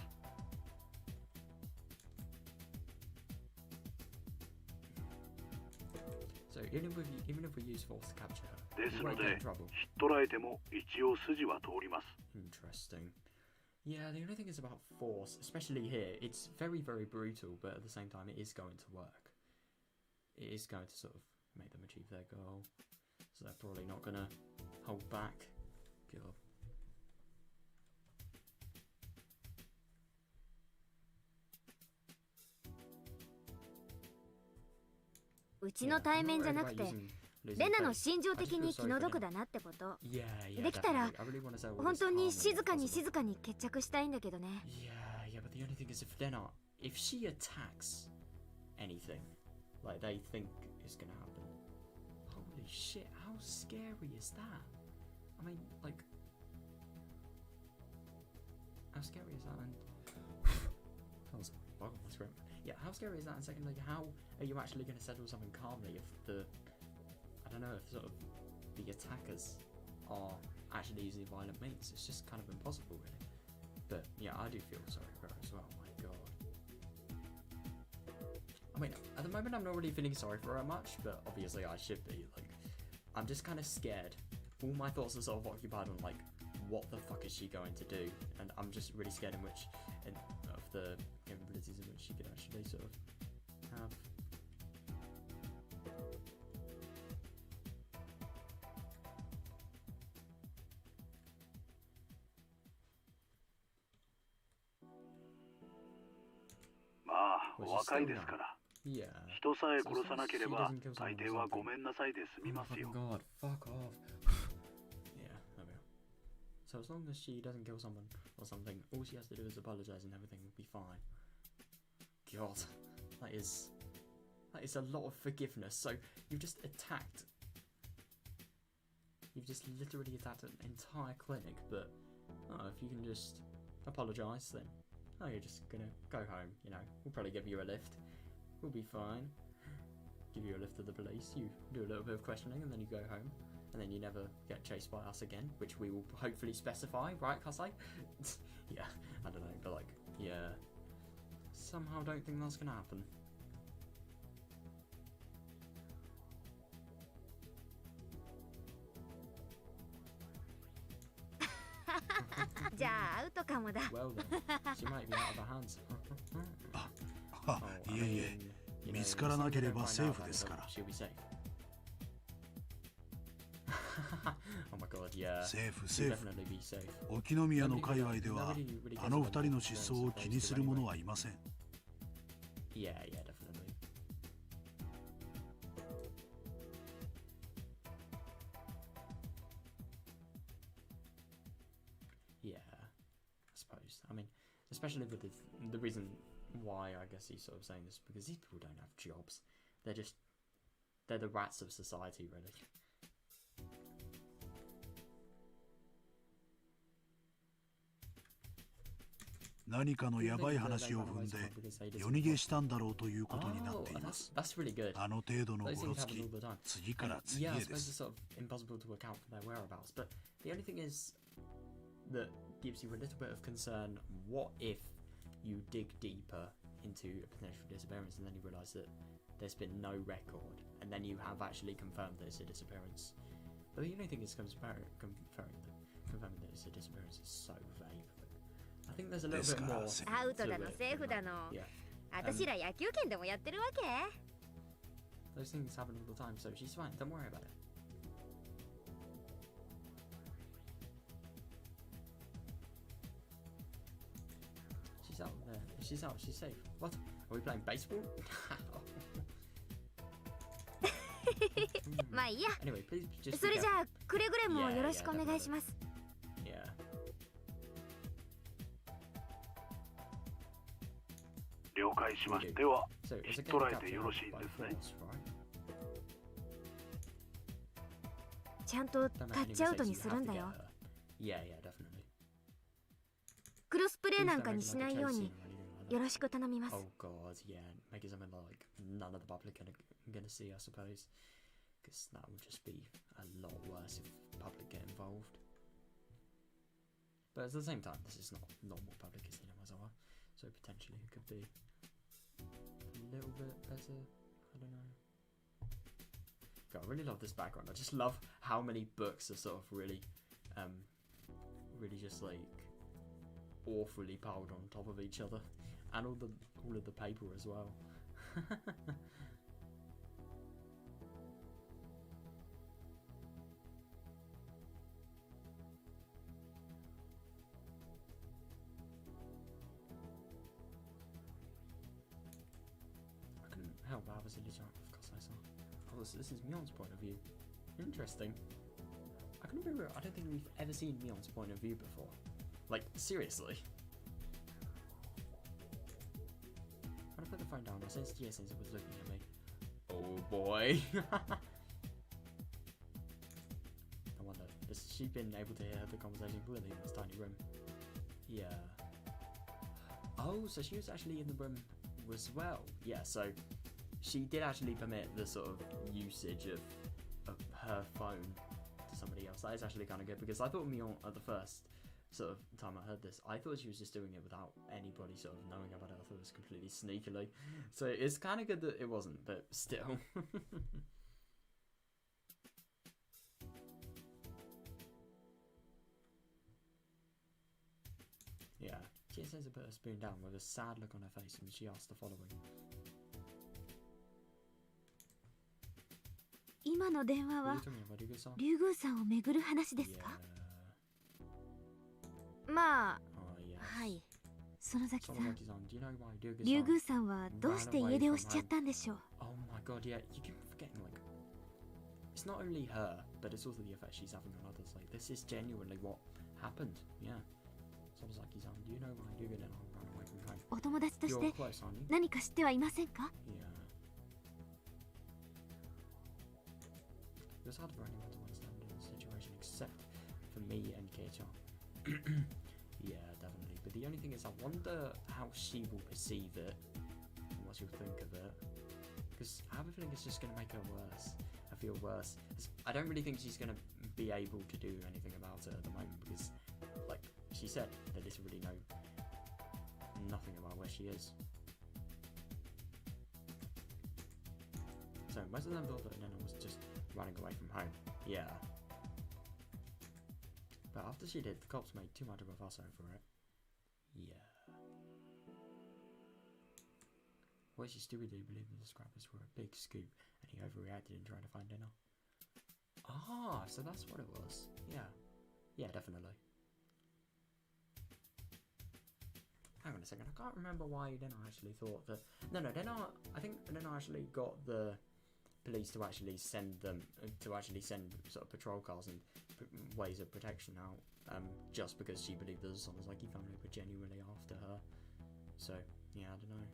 So even if we use force to capture her, です we の won't で get in trouble. ひっ捕らえても一応筋は通ります。 Interesting. Yeah, the only thing is about force, especially here, it's very, very brutal, but at the same time, it is going to work. It is going to sort of make them achieve their goal. So they're probably not going to hold back. God. うちの対面じゃなくてレナの心情的に気の毒だなってこと。できたら本当に静かに静かに決着したいんだけどね。Yeah, but the only thing is if she attacks anything, like they think is gonna happen. Holy shit, how scary is that? I mean, like, how scary is that? And that was a bug on my screen. Yeah, how scary is that? And secondly, how are you actually going to settle something calmly if I don't know, if sort of the attackers are actually using violent means? It's just kind of impossible, really. But yeah, I do feel sorry for her as well. My God. I mean, at the moment, I'm not really feeling sorry for her much, but obviously I should be. Like, I'm just kind of scared. All my thoughts are sort of occupied on like, what the fuck is she going to do? And I'm just really scared of the capabilities in which she could actually sort of have.お若いですから。 Yeah. 人さえ殺さなければ大抵はごめんなさいで済みますよ。 Oh God, fuck off. Yeah, there we go. So as long as she doesn't kill someone or something, all she has to do is apologize and everything will be fine. God, that is a lot of forgiveness. So you've just literally attacked an entire clinic, but if you can just apologize, then you're just gonna go home, you know. We'll probably give you a lift. We'll be fine. Give you a lift to the police, you do a little bit of questioning, and then you go home. And then you never get chased by us again, which we will hopefully specify, right, Kasai? Yeah, I don't know, but like, yeah. Somehow don't think that's gonna happen. Well then, she might be out of her hands. いえいえ、見つからなければセーフですから。 She'll be safe. Oh my God, yeah. セーフ She'll セーフ。 definitely be safe. 沖宮の界隈ではあの二人の失踪を気にする者はいません。 Yeah, yeah, definitely. Yeah, I suppose. I mean, especially with the reason why I guess he's sort of saying this, because these people don't have jobs. They're the rats of society, really. 何かのヤバい話を踏んで夜逃げしたんだろうということになっています。 That's really good. あの程度の Those ゴロ things つ happen き all the time. 次から次 Yeah, へ I で suppose す。 it's sort of impossible to account for their whereabouts, but the only thing is that gives you a little bit of concern. What if you dig deeper into a potential disappearance and then you realise that there's been no record, and then you have actually confirmed that it's a disappearance? But the only thing is confirming that it's a disappearance is so vague. I think there's a little bit more. アウトだのセーフだの。 Yeah. 私ら野球拳でもやってるわけ。 Those things happen all the time, so she's fine. Don't worry about it. She's out there. She's out. She's safe. What? Are we playing baseball? まあいいや。 Anyway, please just. それじゃあくれぐれもよろしくお願いします。 Yeah. 了解しました。では So it's 引 a っ捕 game らえてよろしい captured んですね。 by force, right? ちゃんとタッチアウトにするんだよ。Yeah, yeah, definitely. クロスプレーなんかにしないようによろしく頼みます。 Oh god, yeah, make it something like none of the public are gonna see, I suppose. Because that would just be a lot worse if public get involved. But at the same time, this is not normal public casino as well, so potentially it could be a little bit better. I don't know. God, I really love this background. I just love how many books are sort of really, really just like awfully piled on top of each other, and all of the paper as well. I couldn't help but have a silly jump, of course I saw. Oh, this is Mion's point of view. Interesting. I couldn't be real. I don't think we've ever seen Mion's point of view before. Like, seriously. When I put the phone down, I sensed since it was looking at me. Oh boy. I wonder, has she been able to hear the conversation clearly in this tiny room? Yeah. Oh, so she was actually in the room as well. Yeah, so she did actually permit the sort of usage of her phone to somebody else. That is actually kind of good, because I thought Mion at the first sort of time I heard this, I thought she was just doing it without anybody sort of knowing about it. I thought it was completely sneakily. So it's kind of good that it wasn't, but still. Yeah, she says to put her spoon down with a sad look on her face, and she asks the following. 今の電話は竜宮さんをめぐる話ですか？ まあ、はい。園崎さん、竜宮さんはどうして家出をしちゃったんでしょう？ Oh my god, yeah, you keep forgetting, like, it's not only her, but it's also the effect she's having on others. Like, this is genuinely what happened, yeah. Sonozaki-san, do you know why Ryuga and I ran away from home? お友達として何か知ってはいませんか？ Yeah. It was hard for anyone to understand the situation except for me and Kei-chan. Yeah, definitely. But the only thing is, I wonder how she will perceive it and what she'll think of it. Because I have a feeling it's just going to make her worse. I feel worse. I don't really think she's going to be able to do anything about it at the moment, because, like she said, there is really nothing about where she is. So most of them thought that Rena was just running away from home. Yeah. But after she did, the cops made too much of a fuss over it. Yeah. What she stupidly believed that the scrappers were a big scoop, and he overreacted in trying to find Rena. Ah, so that's what it was. Yeah. Yeah, definitely. Hang on a second, I can't remember why Rena actually thought that... No, I think Rena actually got the police to actually send sort of patrol cars and ways of protection out, just because she believed the Sonozaki family were genuinely after her. So, yeah, I don't know.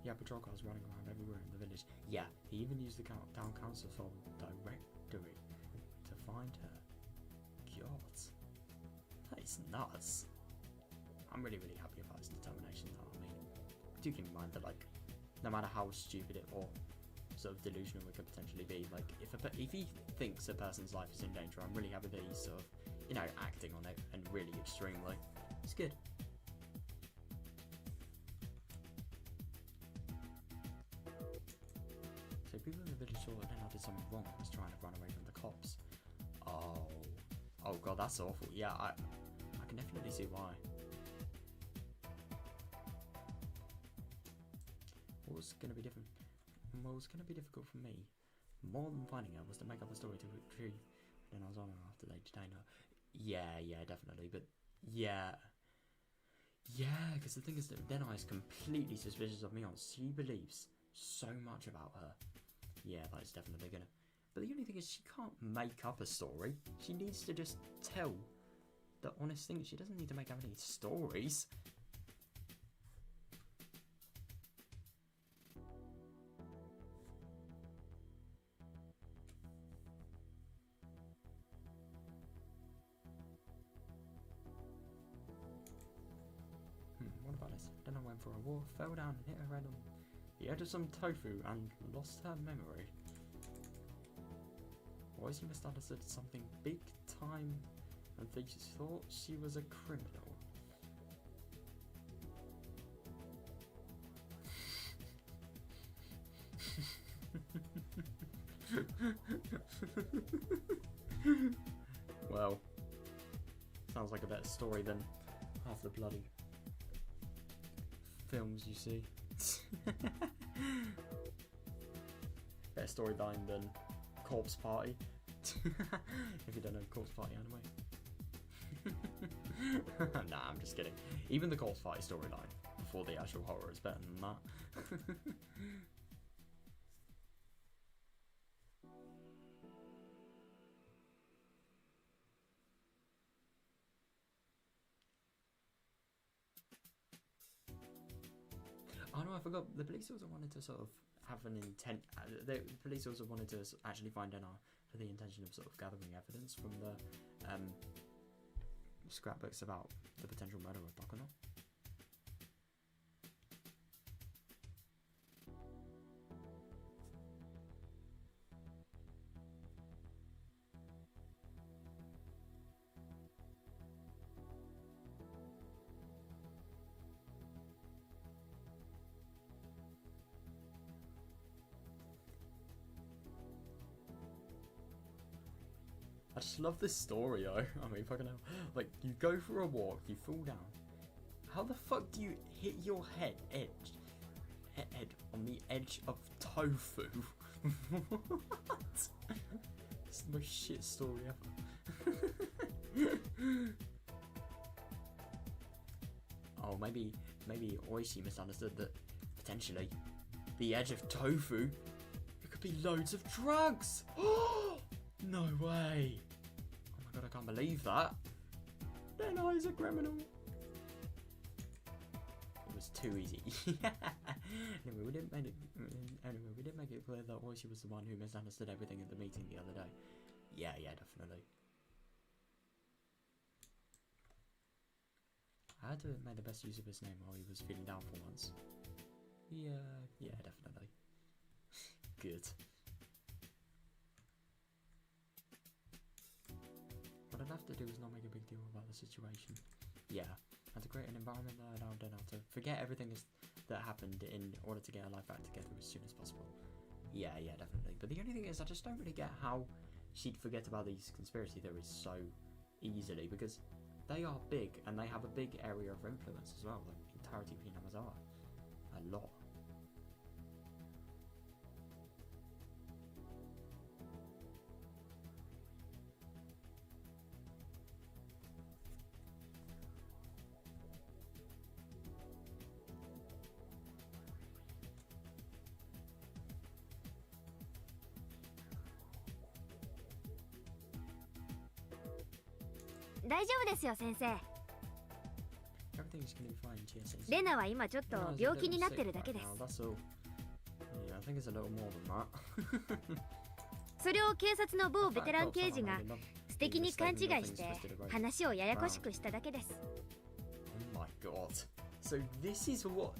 Yeah, patrol cars running around everywhere in the village. Yeah, he even used the town council directory to find her. God, that is nuts. I'm really, really happy about his determination though. I mean, do keep in mind that, like, no matter how stupid it or sort of delusional it could potentially be, like, if he thinks a person's life is in danger, I'm really happy that he's sort of, you know, acting on it, and really extremely. It's good. So people in the village saw that Rena did something wrong and was trying to run away from the cops. Oh god, that's awful. Yeah, I can definitely see why. What was going to be different? What was going to be difficult for me, more than finding her, was to make up a story to retrieve Rena's honor after they detained her. Yeah, definitely. But yeah, because the thing is that Rena is completely suspicious of Mion. She believes so much about her. Yeah, that is definitely gonna... But the only thing is, she can't make up a story. She needs to just tell the honest thing. She doesn't need to make up any stories. Then I went for a walk, fell down and hit her head on the edge of some tofu and lost her memory. Always misunderstood something big time and thought she was a criminal. Well, sounds like a better story than half the bloody films you see. Better storyline than Corpse Party. If you don't know Corpse Party anime. Nah, I'm just kidding. Even the Corpse Party storyline before the actual horror is better than that. Oh no, I forgot. The police also wanted to sort of have an intent. The police also wanted to actually find Rena for the intention of sort of gathering evidence from the scrapbooks about the potential murder of Bakuno. I just love this story, though. I mean, fucking hell. Like, you go for a walk, you fall down. How the fuck do you hit your head on the edge of tofu? What? It's the most shit story ever. Oh, maybe Oishi misunderstood that potentially the edge of tofu, it could be loads of drugs. No way! Oh my god, I can't believe that. Then I was a criminal. It was too easy. Anyway, we did make it clear that Oishi was the one who misunderstood everything at the meeting the other day. Yeah, definitely. I had to make the best use of his name while he was feeling down for once. Yeah, definitely. Good. What I'd have to do is not make a big deal about the situation. Yeah, and to create an environment that allowed Rena to forget everything that happened in order to get her life back together as soon as possible. Yeah, definitely. But the only thing is, I just don't really get how she'd forget about these conspiracy theories so easily, because they are big and they have a big area of influence as well. Like the entirety of Hinamizawa. A lot.大丈夫ですよ先生。 Everything's gonna be fine, Chia says. レナは今ちょっと病気になってるだけです。 That's all. Yeah, I think it's a little more than that. それを警察の某ベテラン刑事が素敵に勘違いして話をややこしくしただけです。 Oh my god. So this is what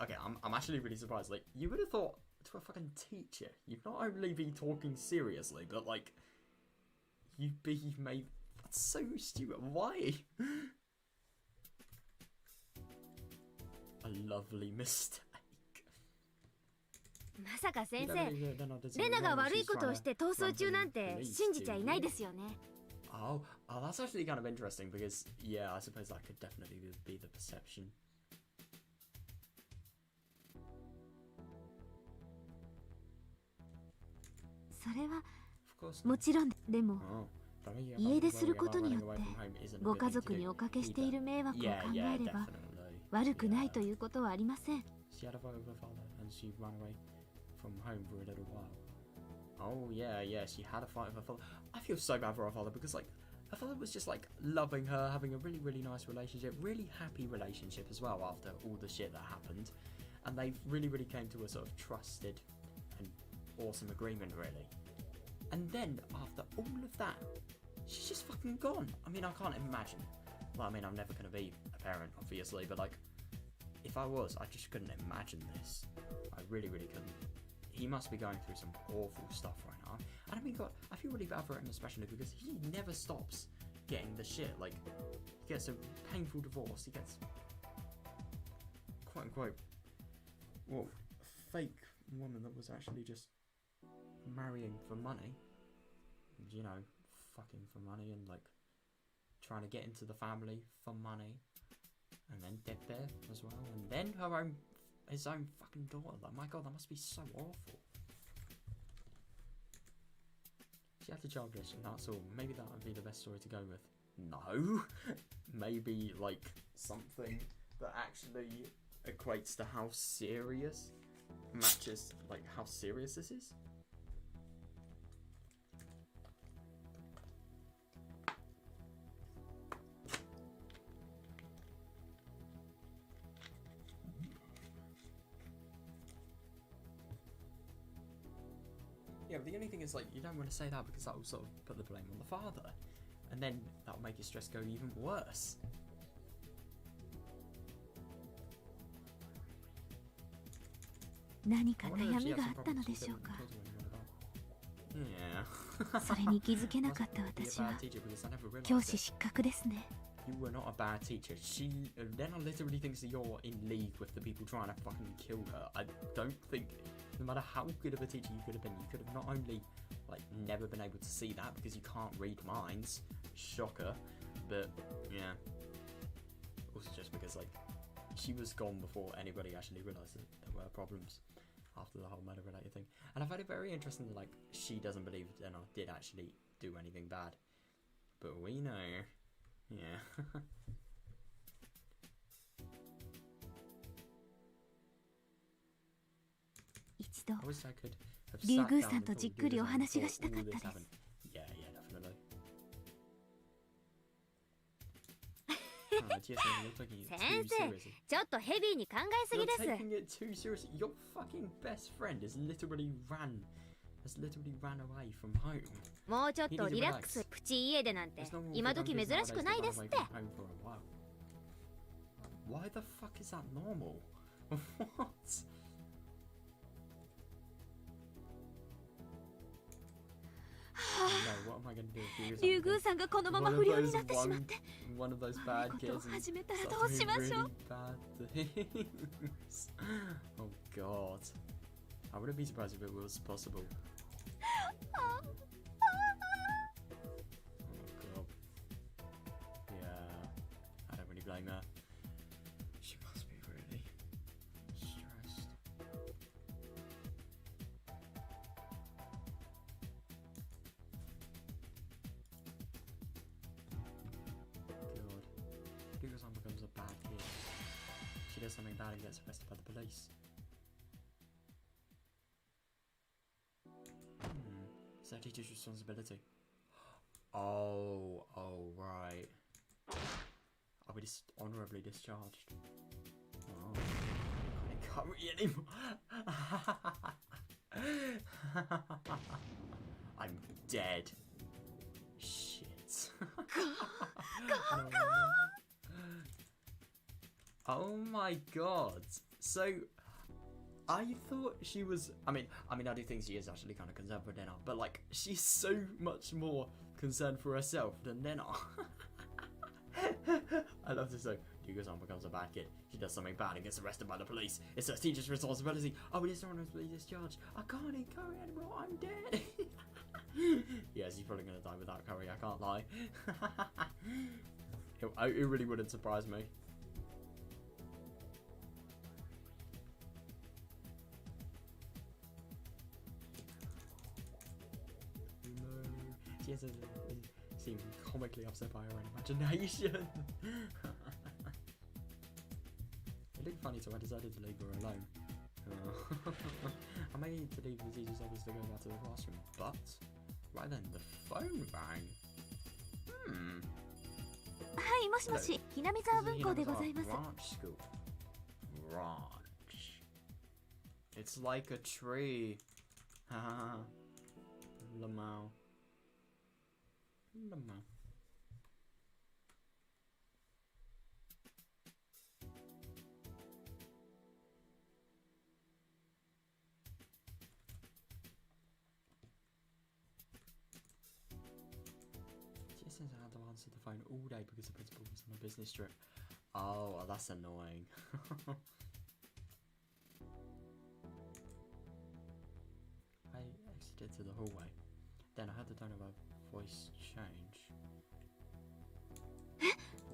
okay, I'm actually really surprised. Like, you would have thought to a fucking teacher, you'd not only be talking seriously, but like you'd be made. That's so stupid. Why? A lovely mistake. まさか先生、レナが悪いことをして逃走中なんて信じちゃいないですよね。 Oh, that's actually kind of interesting because, yeah, I suppose that could definitely be the perception. それはもちろんでも家出することによってご家族におかけしている迷惑を考えれば悪くないということはありません。 She had a fight with her father and she ran away from home for a little while. Oh yeah, she had a fight with her father. I feel so bad for her father because like her father was just like loving her, having a really, really nice relationship, really happy relationship as well after all the shit that happened. And they really, really came to a sort of trusted and awesome agreement really. And then after all of that, she's just fucking gone. I mean, I can't imagine Well, I mean, I'm never gonna be a parent, obviously, but like, if I was, I just couldn't imagine this. I really, really couldn't. He must be going through some awful stuff right now. And I mean, God, I feel really bad for him, especially because he never stops getting the shit. Like, he gets a painful divorce. He gets, quote unquote, well, a fake woman that was actually just marrying for money. You know, fucking for money and like trying to get into the family for money. And then dead there as well. And then his own fucking daughter. Like, my God, that must be so awful. She had to childish and that's all. Maybe that would be the best story to go with. No. Maybe, like, something that actually equates to how serious matches, like, how serious this is. Yeah, but the only thing is, like, you don't want to say that because that will sort of put the blame on the father. And then that will make his stress go even worse.何か悩みがあったのでしょうか。それに気づけなかった私は教師失格ですね。You were not a bad teacher. Lena literally thinks that you're in league with the people trying to fucking kill her. I don't think, no matter how good of a teacher you could have been, you could have not only, like, never been able to see that because you can't read minds, shocker, but, yeah. Also just because, like, she was gone before anybody actually realised that there were problems after the whole murder-related thing. And I find it very interesting that, like, she doesn't believe Lena did actually do anything bad. But we know. Yeah. I wish I could have sat down and thought Ryugu-san thought all this happened. Yeah, definitely. Sensei, ちょっとヘビーに考えすぎです。 You're taking it too seriously. Your fucking best friend has literally ran away from home. もうちょっとリラックス。プチ家出なんて今時珍しくないですって。Why the fuck is that normal? What? No, what am I going to do? リュウグウさんがこのまま不良になってしまって。One of those bad kids and始めたらstart どうしましょ doing う。 really bad things. Oh God. I wouldn't be surprised if it was possible. Oh God. Yeah. I don't really blame her. She must be really stressed. God. Ryugu-san becomes a bad kid. She does something bad and gets arrested by the police. It's their teacher's responsibility. Oh, right. Are we just honourably discharged? Oh, I can't read anymore. I'm dead. Shit. Oh my God. So, I thought she was. I mean, I do think she is actually kind of concerned for Rena, but like, she's so much more concerned for herself than Rena. I love this though. Ryugu-san becomes a bad kid. She does something bad and gets arrested by the police. It's her teacher's responsibility. Oh, it is honorably discharged. I can't eat curry anymore. I'm dead. Yes, he's probably gonna die without curry. I can't lie. It really wouldn't surprise me. She seems comically upset by her own imagination. It looked funny, so I decided to leave her alone. I may need to leave the teacher's office to go back to the classroom, but right then the phone rang. はい、もしもし、ひなみ沢分校でございます。 Branch school. Branch. It's like a tree. Haha. Lamau. since I had to answer the phone all day because the principal was on a business trip. Oh, well, that's annoying. I exited to the hallway. Then I heard the tone of her voice change.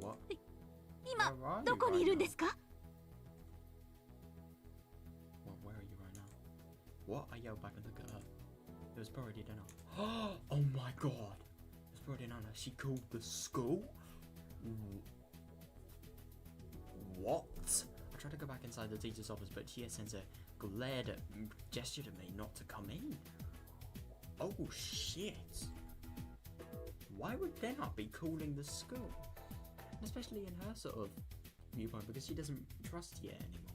What? 今 Where are you どこにいるんですか？ Well, where are you right now? What? I yelled back and looked at her. It was already dinner. Oh my god! It was already dinner. She called the school? What? I tried to go back inside the teacher's office, but GS-sensei glared at me, gestured at me not to come in. Oh shit! Why would they not be calling the school? Especially in her sort of viewpoint, because she doesn't trust Ye anymore.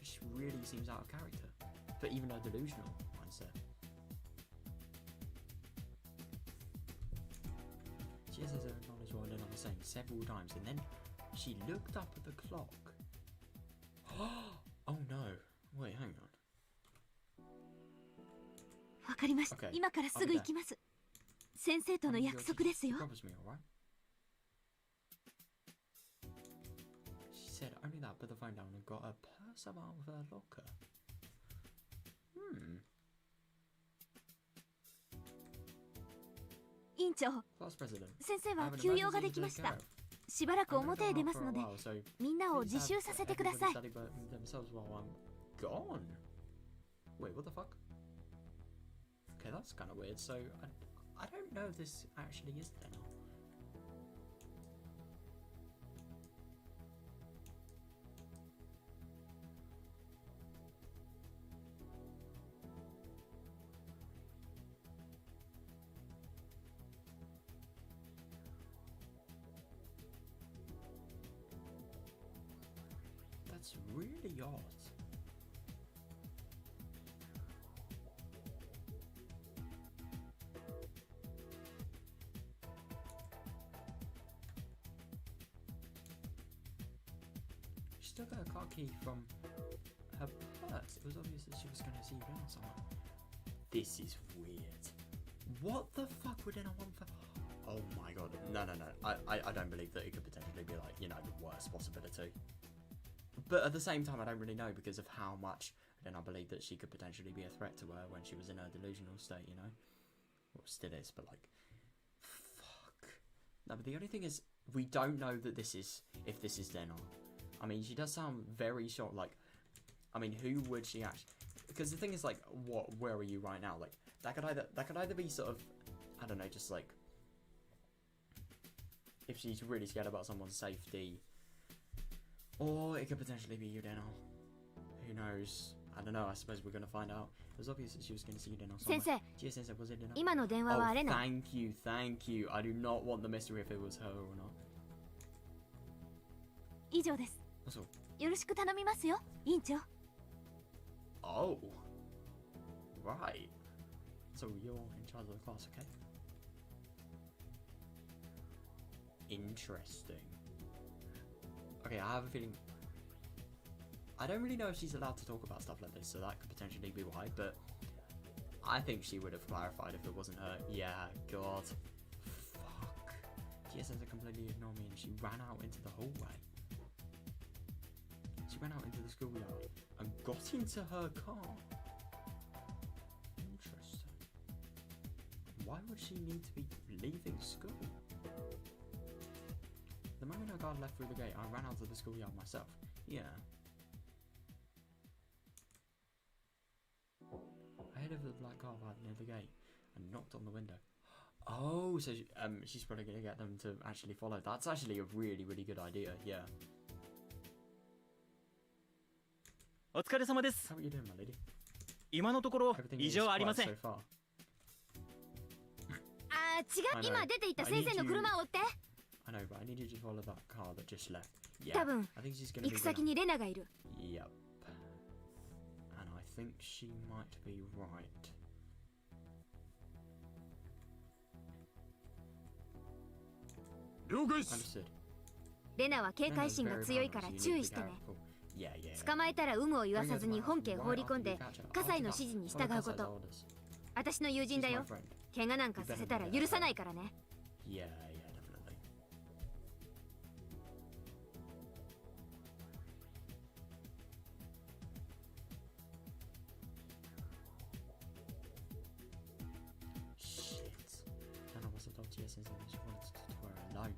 She really seems out of character, for even her delusional mindset. She has acknowledged what Rena was saying several times, and then she looked up at the clock. Oh no! Wait, hang on. わかりました。 Okay, 今からすぐ行きます。先生との約束ですよ。 Promise me, alright? She said only that, put the phone down and got a purse out of her locker. Hmm. 委員長、 Class president. 先生 I は have an 休養が emergency でき to ま take し care た。 of. しばらく I'm gonna 表へ go 出 out ます for の a で、 while, so みんなを please 自習 have させてください。 everybody study themselves while I'm gone. Wait, what the fuck? Okay, that's kind of weird. So I don't know if this actually is Deno. That's really odd. She still got a car key from her purse. It was obvious that she was going to see Rena somewhere. This is weird. What the fuck would Rena want for... Oh my god. No. I don't believe that it could potentially be like, you know, the worst possibility. But at the same time, I don't really know because of how much then I believe that she could potentially be a threat to her when she was in her delusional state, you know? Well, still is, but like... Fuck. No, but the only thing is, we don't know that this is... If this is Rena. I mean, she does sound very short, like... I mean, who would she actually... Because the thing is, like, where are you right now? Like, that could either be sort of... I don't know, just like... If she's really scared about someone's safety... Or it could potentially be Yudeno. Who knows? I don't know, I suppose we're gonna find out. It was obvious that she was gonna see Yudeno somewhere. 先生、 Gee, Sensei, was it Yudeno? 今の電話 Oh, はレナ。 thank you. I do not want the mystery if it was her or not. 以上です。 Also, よろしく頼みますよ、委員長。 oh. Right. So you're in charge of the class, okay? Interesting. Okay, I have a feeling... I don't really know if she's allowed to talk about stuff like this, so that could potentially be why, but... I think she would have clarified if it wasn't her. Yeah, god. Fuck. GSS completely ignored me and she ran out into the hallway. She went out into the schoolyard and got into her car. Interesting. Why would she need to be leaving school? The moment her guard left through the gate, I ran out to the schoolyard myself. Yeah. I headed over the black car right near the gate and knocked on the window. Oh, so she's probably going to get them to actually follow. That's actually a really, really good idea, yeah. お疲れ様です。 How are you doing, my lady? 今のところ Everything 異 is 常はありま quiet せん。 so far. あー、違う。今出ていた先生の車を追って。 I know, but I need you to follow that car that just left. Yeah, 多分、 I think she's going to 行 be く先にレナがいる。 Yep. And I think she might be right. Understood. レナは警戒心が強いから注意してね。 捕まえたら有無を言わさずに本家放り込んで、葛西の指示に従うこと。私の友人だよ。怪我なんかさせたら許さないからね。Yeah, yeah, definitely. Shit. Rena was adopted since I just wanted to talk to her alone.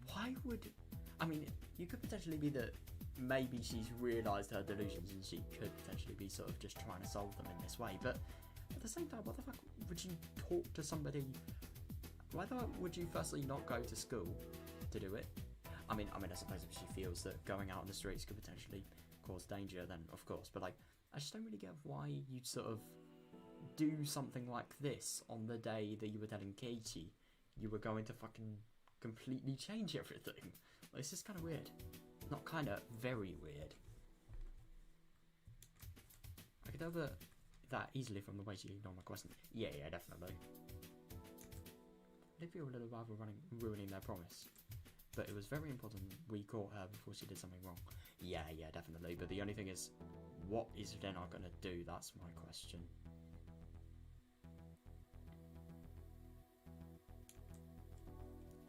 Why would... I mean, you could potentially be that maybe she's realised her delusions and she could potentially be sort of just trying to solve them in this way, but at the same time, what the fuck would you talk to somebody? Why would you firstly not go to school to do it? I mean, I suppose if she feels that going out on the streets could potentially cause danger, then of course, but like, I just don't really get why you'd sort of do something like this on the day that you were telling Keiichi you were going to fucking completely change everything. Like, it's just kind of weird. Not kind of, very weird. I could tell that easily from the way she ignored my question. Yeah, yeah, definitely. They feel a little bad for ruining their promise. But it was very important we caught her before she did something wrong. Yeah, yeah, definitely. But the only thing is, what is Rena gonna do? That's my question.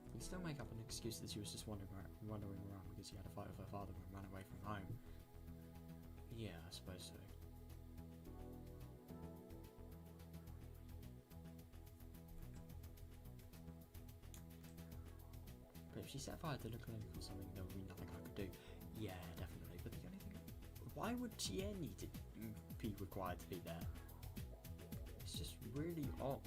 You can still make up an excuse that she was just wandering around because she had a fight with her father and ran away from home. Yeah, I suppose so. But if she set fire to the clinic or something, there would be nothing I could do. Yeah, definitely. But the only thing... Why would Chien need to be required to be there? It's just really odd.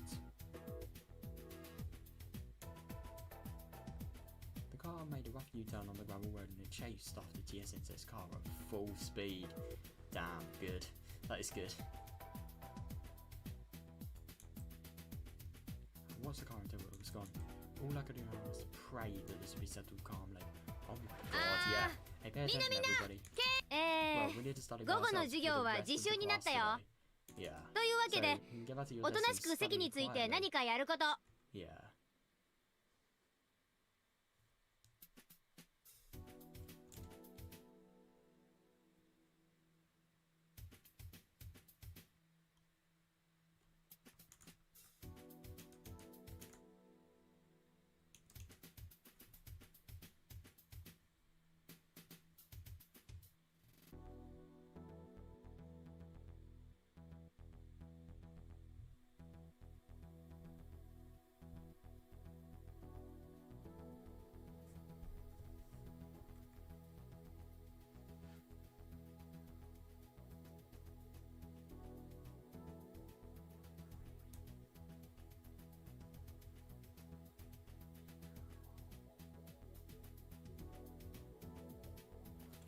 The car made a rough U-turn on the gravel road and it chased after Chie-sensei's car at full speed. Damn, good. That is good. I watched the car until it was gone. All I could do now was to pray that this would be settled calmly. Oh my god, yeah. Hey, pay attention, everybody. Well, we need to study by 午後の ourselves 授 for 業 the は rest 実 of the 習になった class よ。 today. Yeah. というわけ So, で、 you can get back to your おとなし lessons, く席に study ついて quietly. 何かやること。Yeah.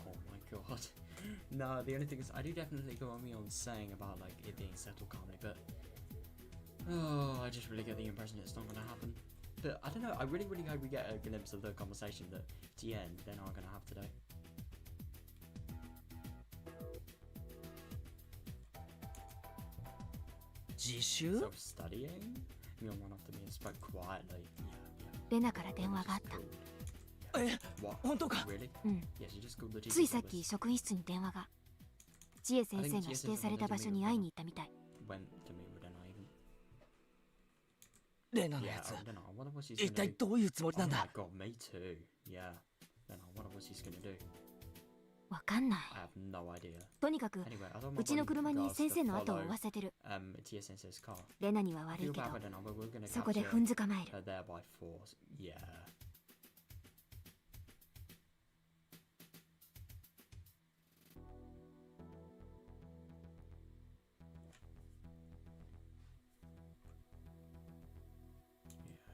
Oh my god. No, the only thing is, I do definitely go on me on saying about like it being settled calmly, but oh, I just really get the impression it's not gonna happen. But I don't know. I really, really hope we get a glimpse of the conversation that Tien then are gonna have today. Self-studying? Mion ran after me and spoke quietly. Yeah, レナから電話があった。 yeah. What? 本当か Really? うん。 Yeah, she just called the つい teacher's さっき office. 職員室に電話が。千恵先生が指定された場所に会いに行ったみたい。 Went to meet with Rena even. レナの Yeah, やつ I don't know. I wonder what she's 一 gonna 体 do. どういうつもり Oh なん my だ god, me too. Yeah. Then I wonder what she's gonna do. わかんない。 I have no idea. とにかく Anyway, I thought my うちの bodyguards 車に to 先生の後を追 follow わせてる。 Tia Sensei's car. レナには I 悪い feel けど bad for Rena, but we're gonna そこで capture 踏んづかまえる。 her there by force. Yeah. Yeah.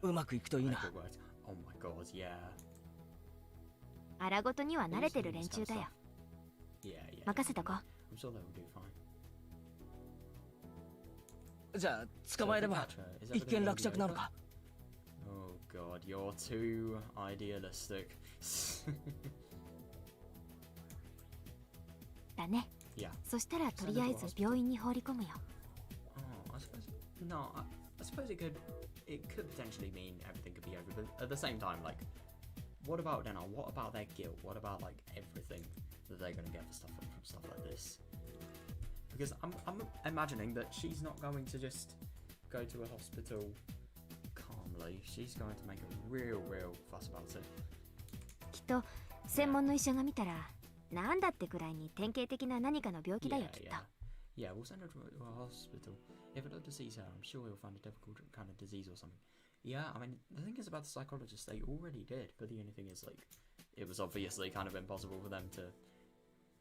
うまくいくといい Good な words. Oh my god, yeah. 荒ごとには慣れてる連中だよ。 Yeah, yeah. 任せとこ。 I'm sure they will do fine. じゃあ捕まえれば So, if we catch her, is 一 everything 件 gonna 落 be 着な over? のか Oh god, you're too idealistic. だね。 Yeah. そしたらとりあえず病院に放り込むよ。 Oh, I suppose. No, I suppose it could potentially mean everything could be over, but at the same time, like, what about Rena? What about their guilt? What about like everything that they're gonna get for stuff from stuff like this? Because I'm imagining that she's not going to just go to a hospital calmly. She's going to make a real fuss about it. きっと専門の医者が見たらなんだってくらいに典型的な何かの病気だよきっと。Yeah, we'll send her to a hospital. If a doctor sees her, I'm sure he'll find a difficult kind of disease or something. Yeah, I mean, the thing is about the psychologist, they already did, but the only thing is, like, it was obviously kind of impossible for them to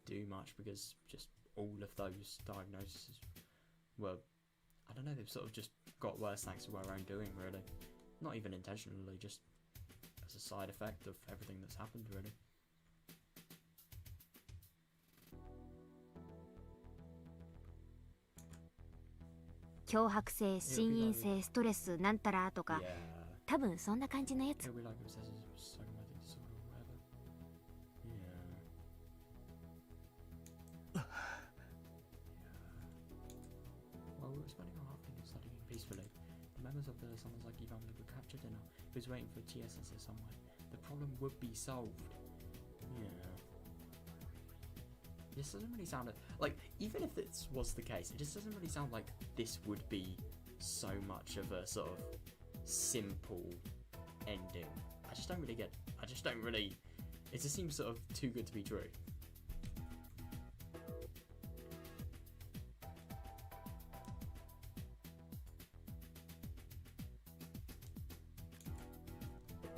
do much because just all of those diagnoses were, I don't know, they've sort of just got worse thanks to our own doing, really. Not even intentionally, just as a side effect of everything that's happened, really. Yeah. 強迫性、心因性、ストレスなんたらとか、多分そんな感じのやつ。While we were spending our afternoon studying peacefully, the members of the Sonozaki family were captured and he was waiting for Chie-sensei somewhere. The problem would be solved. Yeah. This doesn't really sound like, even if this was the case, it just doesn't really sound like this would be so much of a sort of simple ending. I just don't really get, it just seems sort of too good to be true.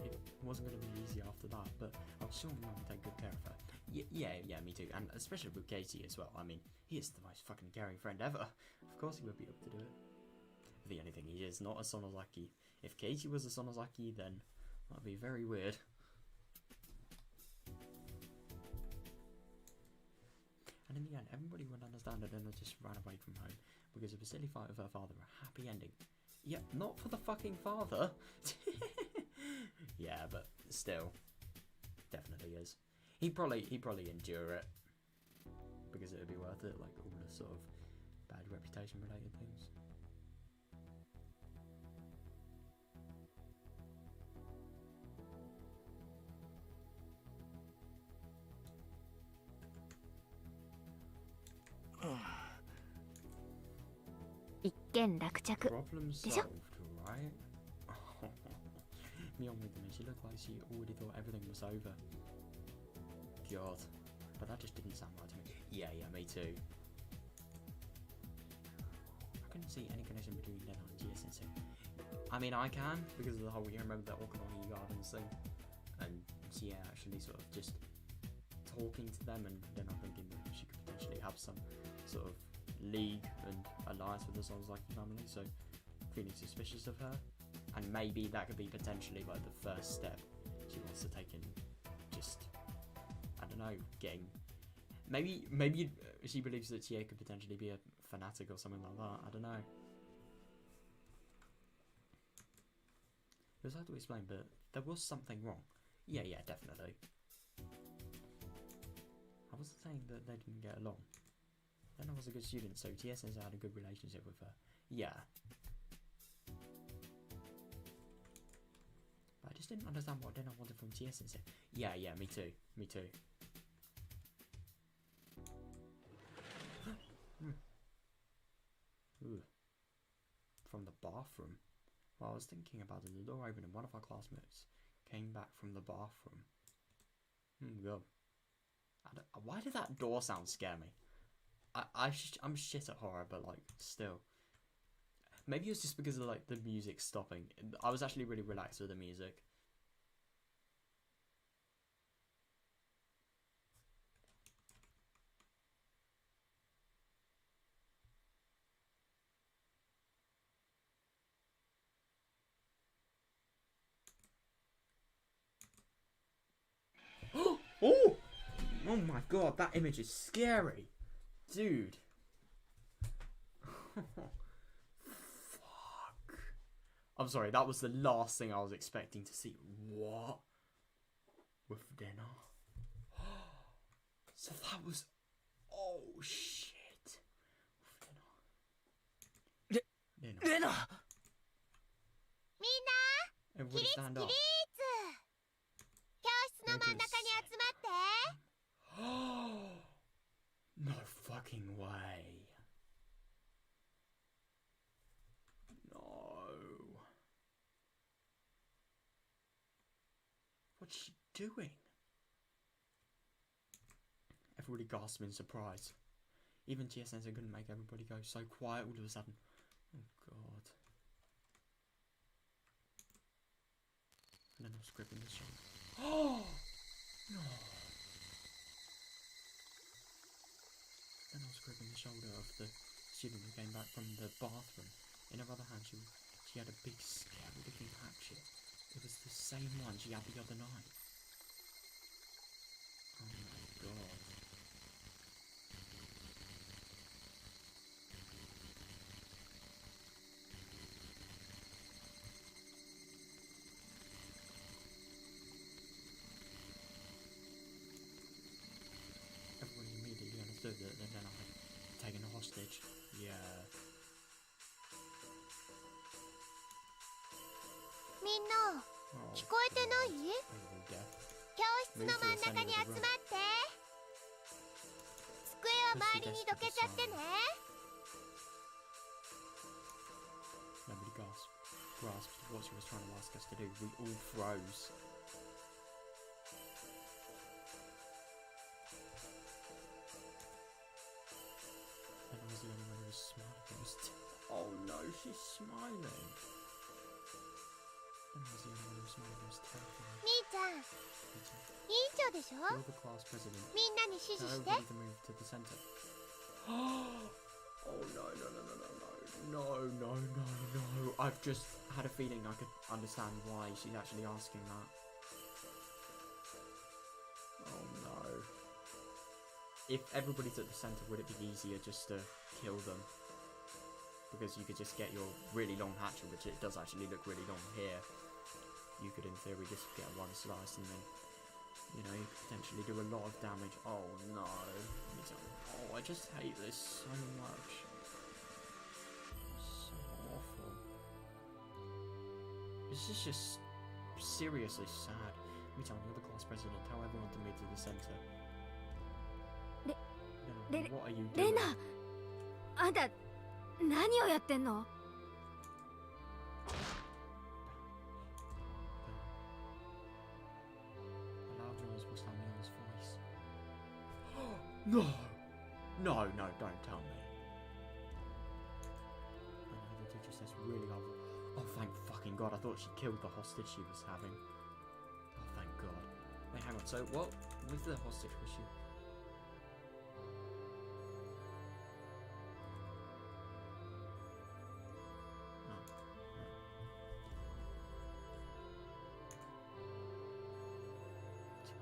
It wasn't going to be easy after that, but I was sure I'm going to take good care of her. Yeah, me too, and especially with Katie as well. I mean, he is the most fucking caring friend ever. Of course he would be able to do it. The only thing, he is not a Sonozaki. If Katie was a Sonozaki, then that'd be very weird. And in the end, everybody would understand that Rena just ran away from home because of a silly fight with her father. A happy ending. Yeah, not for the fucking father. Yeah, but still, definitely is. He'd probably endure it because it would be worth it, like all the sort of bad reputation related things. Problem solved, right? Myeon with them, she looked like she already thought everything was over. God, but that just didn't sound right to me. Yeah, me too. I couldn't see any connection between Rena and Chie-sensei. I mean, I can, because of the whole, you remember that Okanohi Gardens thing? And Chie actually sort of just talking to them, and then I'm thinking that she could potentially have some sort of league and alliance with the Sonozaki family, so feeling suspicious of her. And maybe that could be potentially like the first step she wants to take in just, I don't know, getting... Maybe she believes that Chie could potentially be a fanatic or something like that. I don't know. It was hard to explain, but there was something wrong. Yeah, definitely. I wasn't saying that they didn't get along. Rena was a good student, so Chie-sensei had a good relationship with her. Yeah. But I just didn't understand what Rena wanted from Chie-sensei. Yeah, me too. From the bathroom. Well, I was thinking about it. The door opened and one of our classmates came back from the bathroom. God. Why did that door sound scare me? I'm shit at horror, but like still. Maybe it was just because of like the music stopping. I was actually really relaxed with the music. Oh my god, that image is scary. Dude. Fuck. I'm sorry, that was the last thing I was expecting to see. What? With Rena? So that was... Oh, shit. With Rena. Rena! Everybody stand up. No fucking way. No. What's she doing? Everybody gasped in surprise. Even Chia-sensei couldn't make everybody go so quiet all of a sudden. Oh god. And then I was gripping the shoulder. Oh! No! Then I was gripping the shoulder of the student who came back from the bathroom. In her other hand, she had a big, scary-looking hatchet. It was the same one she had the other night. Oh my god. Everybody immediately understood that then I had taken a hostage. Yeah. みんな Oh, 聞こえてない？ God. 教室の真ん中に集まって机は周りにどけちゃってね Nobody grasped what she was trying to ask us to do. We all froze. And I was the only one who was smiling. Oh no, she's smiling. And I was the only one who was smiling. It was terrifying. 兄ちゃん委員長でしょ You're the class president. みんなに指示 Tell して everybody to move to the center. Oh no no no no no no no no no no! I've just had a feeling I could understand why she's actually asking that. Oh no! If everybody's at the center, would it be easier just to kill them? Because you could just get your really long hatchet, which it does actually look really long here. You could, in theory, just get one slice and then, you know, you could potentially do a lot of damage. Oh no! Oh, I just hate this so much. So awful. This is just seriously sad. Me telling you're the class president, tell everyone to move to the center. What are you doing? レナ、あんた何をやってんの？ A loud noise was sounding in his voice. No! No, no, don't tell me. I know the teacher says really awful. Oh, thank fucking god, I thought she killed the hostage she was having. Oh, thank god. Wait, hang on, so what with the hostage was she...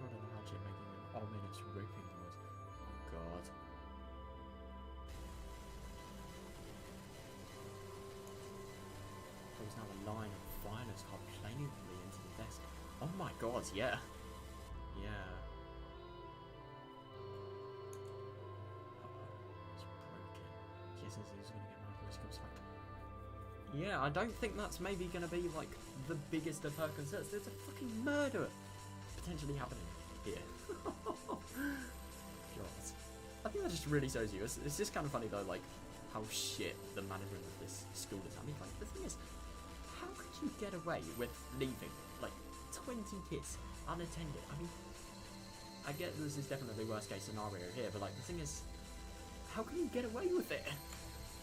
Part of the hatchet making an ominous ripping noise. Oh god. There was now a line of violence cut plainly into the desk. Oh my god, yeah. Yeah. It's broken. She says he's gonna get mad when she comes back. Yeah, I don't think that's maybe gonna be like the biggest of her concerns. There's a fucking murder potentially happening here. God. I think that just really shows you. It's just kind of funny though, like how shit the management of this school is. I mean, like the thing is, how could you get away with leaving like 20 kids unattended? I mean, I get this is definitely worst case scenario here, but like the thing is, how can you get away with it? It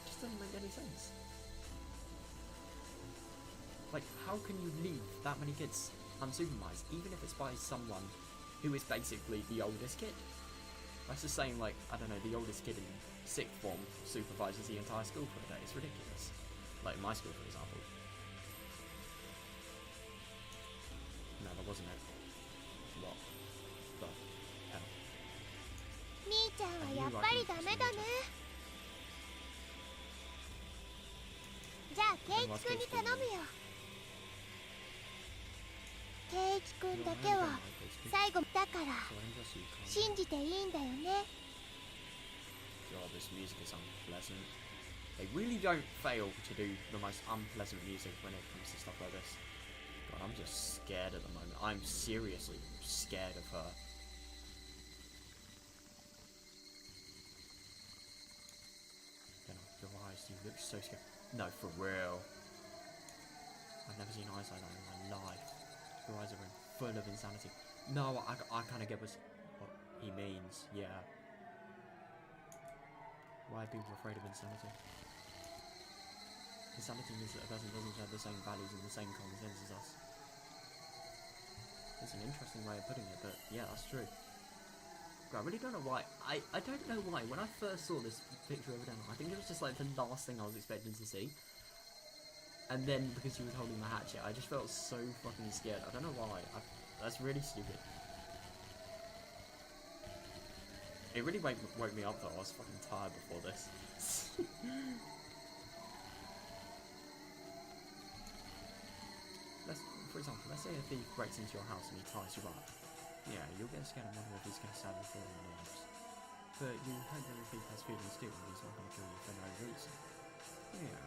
just doesn't make any sense. Like, how can you leave that many kids unsupervised, even if it's by someone who is basically the oldest kid? That's just saying, like, I don't know, the oldest kid in 6th form supervises the entire school for a day. It's ridiculous. Like, in my school, for example. No, that wasn't it. What the hell? 兄ちゃんはやっぱりダメだねじゃあケイキくんに頼むよケイキくんだけは最後だから信じていいんだよね God, this music is unpleasant. They really don't fail to do the most unpleasant music when it comes to stuff like this. God, I'm just scared at the moment. I'm seriously scared of her. Your eyes, you look so scared. No, for real. I've never seen eyes like that in my life. Your eyes are full of insanity. No, I kind of get what he means. Yeah. Why are people afraid of insanity? Insanity means that a person doesn't share the same values and the same common sense as us. It's an interesting way of putting it, but yeah, that's true. I really don't know why. I don't know why. When I first saw this picture of Rena, I think it was just like the last thing I was expecting to see. And then because she was holding the hatchet, I just felt so fucking scared. I don't know why. That's really stupid. It really woke me up though. I was fucking tired before this. For example, let's say a thief breaks into your house and he ties you up. Yeah, you'll get scared and wonder if he's going to stab you for your lives. But you hope that the thief has feelings too, and he's not going to kill you for no reason. Yeah.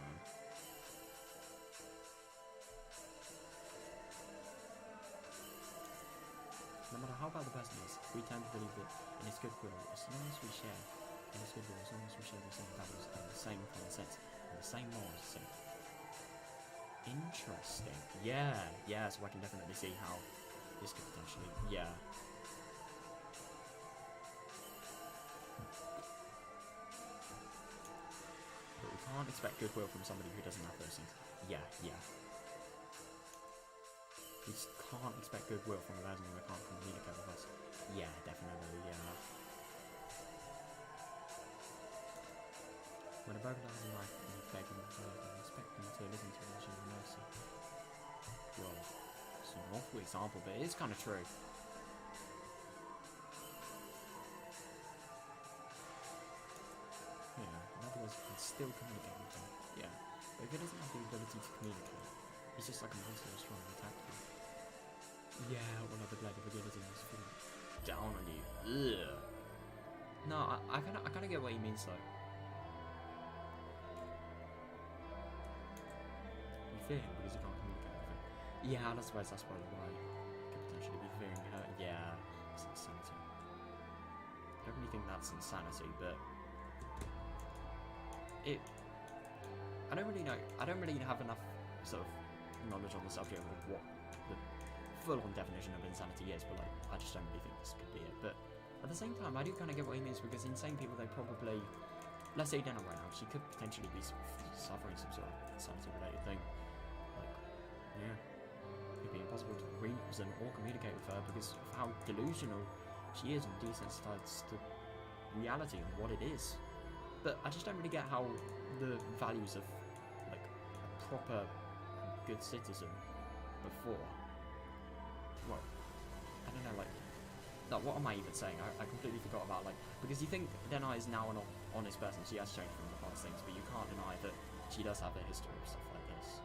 No matter how bad the person is, we tend to believe that in his goodwill, as long as we share in his goodwill, as long as we share the same values and the same common sense and the same morals. So interesting. Yeah, so I can definitely see how this could potentially, yeah. But we can't expect goodwill from somebody who doesn't have those things. Yeah. We just can't expect goodwill from a person who can't communicate with us. Yeah, definitely, yeah. When a burglar has a knife and you beg him for help, expect them to listen to you and mercy. Well, it's an awful example, but it is kind of true. Yeah, in other words, you can still communicate with him. Yeah, but if he doesn't have the ability to communicate, he's just like a monster that's trying to attack you. Yeah, one of the blade of ability is down on you. Ugh. No, I kind of get what he means though. You fear him because you can't communicate with him. Yeah, I suppose that's probably why you could potentially be fearing her. Yeah, it's insanity. I don't really think that's insanity, but I don't really know. I don't really have enough sort of knowledge on the subject of what the full-on definition of insanity is, but like, I just don't really think this could be it. But at the same time, I do kind of get what he means, because insane people, they probably, let's say Rena right now, she could potentially be suffering some sort of insanity-related thing. Like, yeah, it'd be impossible to reason or communicate with her because of how delusional she is and desensitized to reality and what it is. But I just don't really get how the values of like a proper good citizen before. Well, I don't know, like, what am I even saying? I completely forgot about, like, because you think Rena is now an honest person, she has changed from the past things, but you can't deny that she does have a history of stuff like this.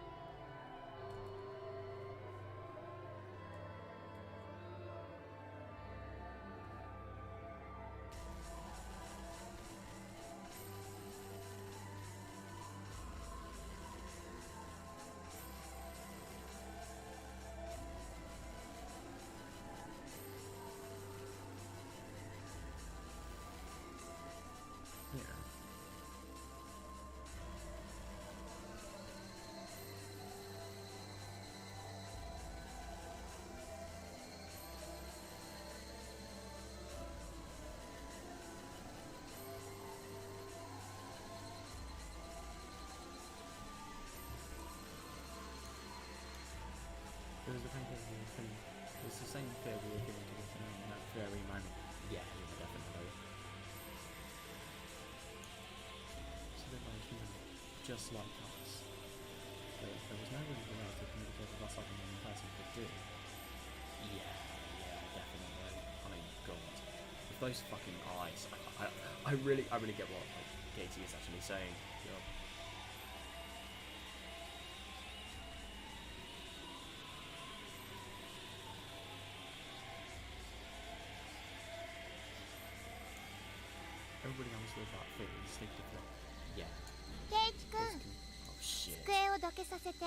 It was the kind of thing. It's the same fear we were feeling towards her in that very moment. Yeah, definitely. So they're like human, just like us. But there was no way for her to communicate with us like a normal person could do. Yeah, definitely. I mean, God. With those fucking eyes, I really get what Katie is actually saying. God. Everybody else with that thing instinctively. Yeah. ケイチ君、 Oh shit. 机をどけさせて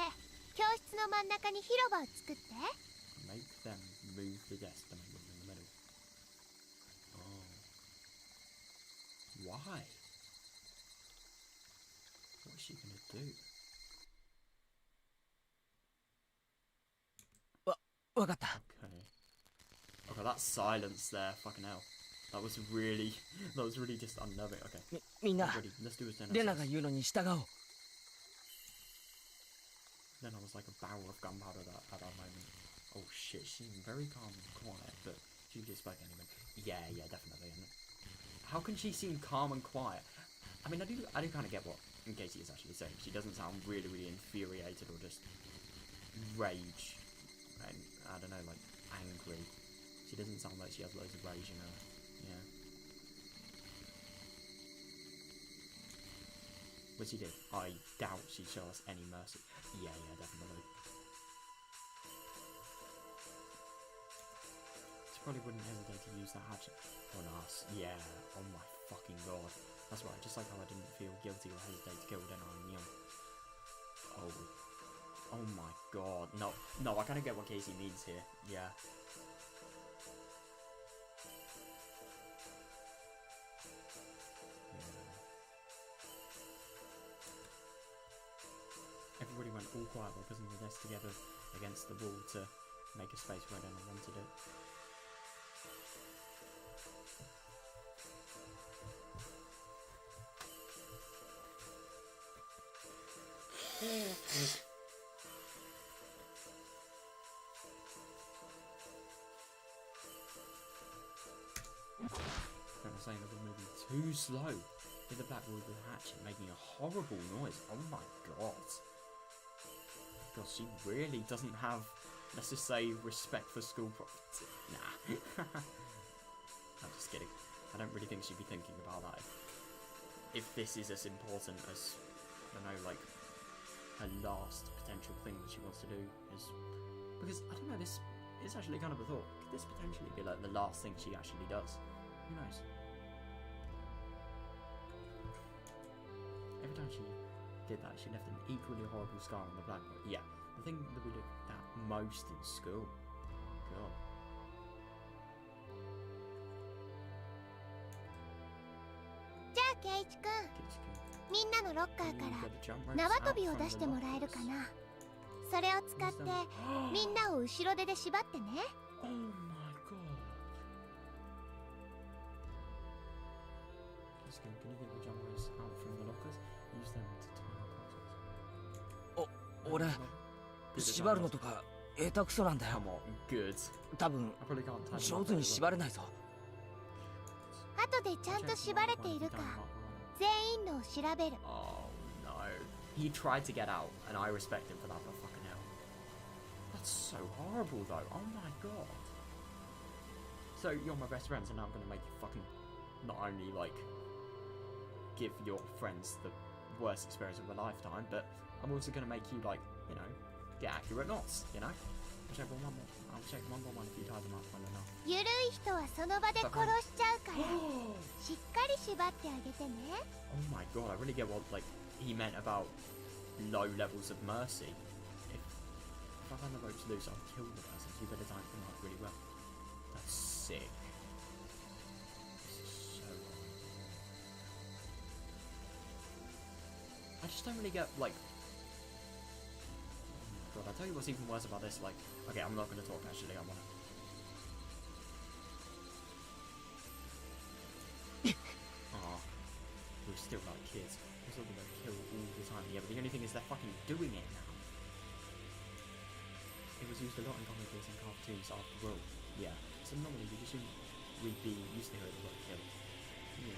教室の真ん中に広場を作って。 Make them move the desk to make them in the middle. Oh. Why? What is she gonna do? わかった。 Okay. that silence there, fucking hell. That was really just unnerving. Okay. みんな Ready, let's do as Rena レナが says. 言うのに従おう。 Then I was like a barrel of gunpowder at that moment. Oh shit, she seemed very calm and quiet, but she just spoke anyway. Yeah, definitely. And how can she seem calm and quiet? I mean, I do kind of get what Casey is actually saying. She doesn't sound really infuriated or just rage. And I don't know, like angry. She doesn't sound like she has loads of rage in her. Yeah. But she did. I doubt she'd show us any mercy. Yeah, definitely. She probably wouldn't hesitate to use the hatchet on us. Yeah, oh my fucking god. That's right, just like how I didn't feel guilty or hesitate to kill Rena and Neon. Oh my god. No, I kind of get what Casey means here. Yeah. Everybody went all quiet by putting the desk together against the wall to make a space where Rena wanted it. I was saying that we're moving too slow. With the black wood with the hatchet making a horrible noise. Oh my god. God, she really doesn't have, let's just say, respect for school property. Nah. I'm just kidding. I don't really think she'd be thinking about that if this is as important as, I don't know, like, her last potential thing that she wants to do is, because, I don't know, this is actually kind of a thought. Could this potentially be, like, the last thing she actually does? Who knows? Every time she did that, she left an equally horrible scar on the blackboard. Yeah, the thing that we looked at most in school. God. じゃあケイチくん、みんなのロッカーから縄跳びを出してもらえるかな。それを使ってみんなを後ろ手で縛ってね。Oh my god. Can you get the jumpers out from the lockers? Use them to tie our clothes. 俺縛るのとか下手くそなんだよ。 Come on, good. 多分 I probably can't tie them 上手に縛れないぞ。後でちゃんと縛れているか全員のを調べる。 Oh no. He tried to get out, and I respect him for that, but fucking hell. That's so horrible though. Oh my god. So you're my best friends, and now I'm gonna make you fucking not only like give your friends the worst experience of a lifetime, but I'm also gonna make you like, you know, get accurate knots, you know? I'll check one more. I'll check one by one if you tie them up well enough. ゆるい人はその場で殺しちゃうからしっかり縛ってあげてね。 Oh my god, I really get what like he meant about low levels of mercy. If I find the ropes loose, I'll kill the person, so you better tie them up really well. That's sick. This is so horrible. I just don't really get like. God, I'll tell you what's even worse about this. Like, okay, I'm not going to talk actually. I want to. Ah, we're still like kids. We're still going to kill all the time. Yeah, but the only thing is they're fucking doing it now. It was used a lot in comic books and cartoons after all. Yeah, so normally you'd assume we'd be used to hearing the word kill. Yeah.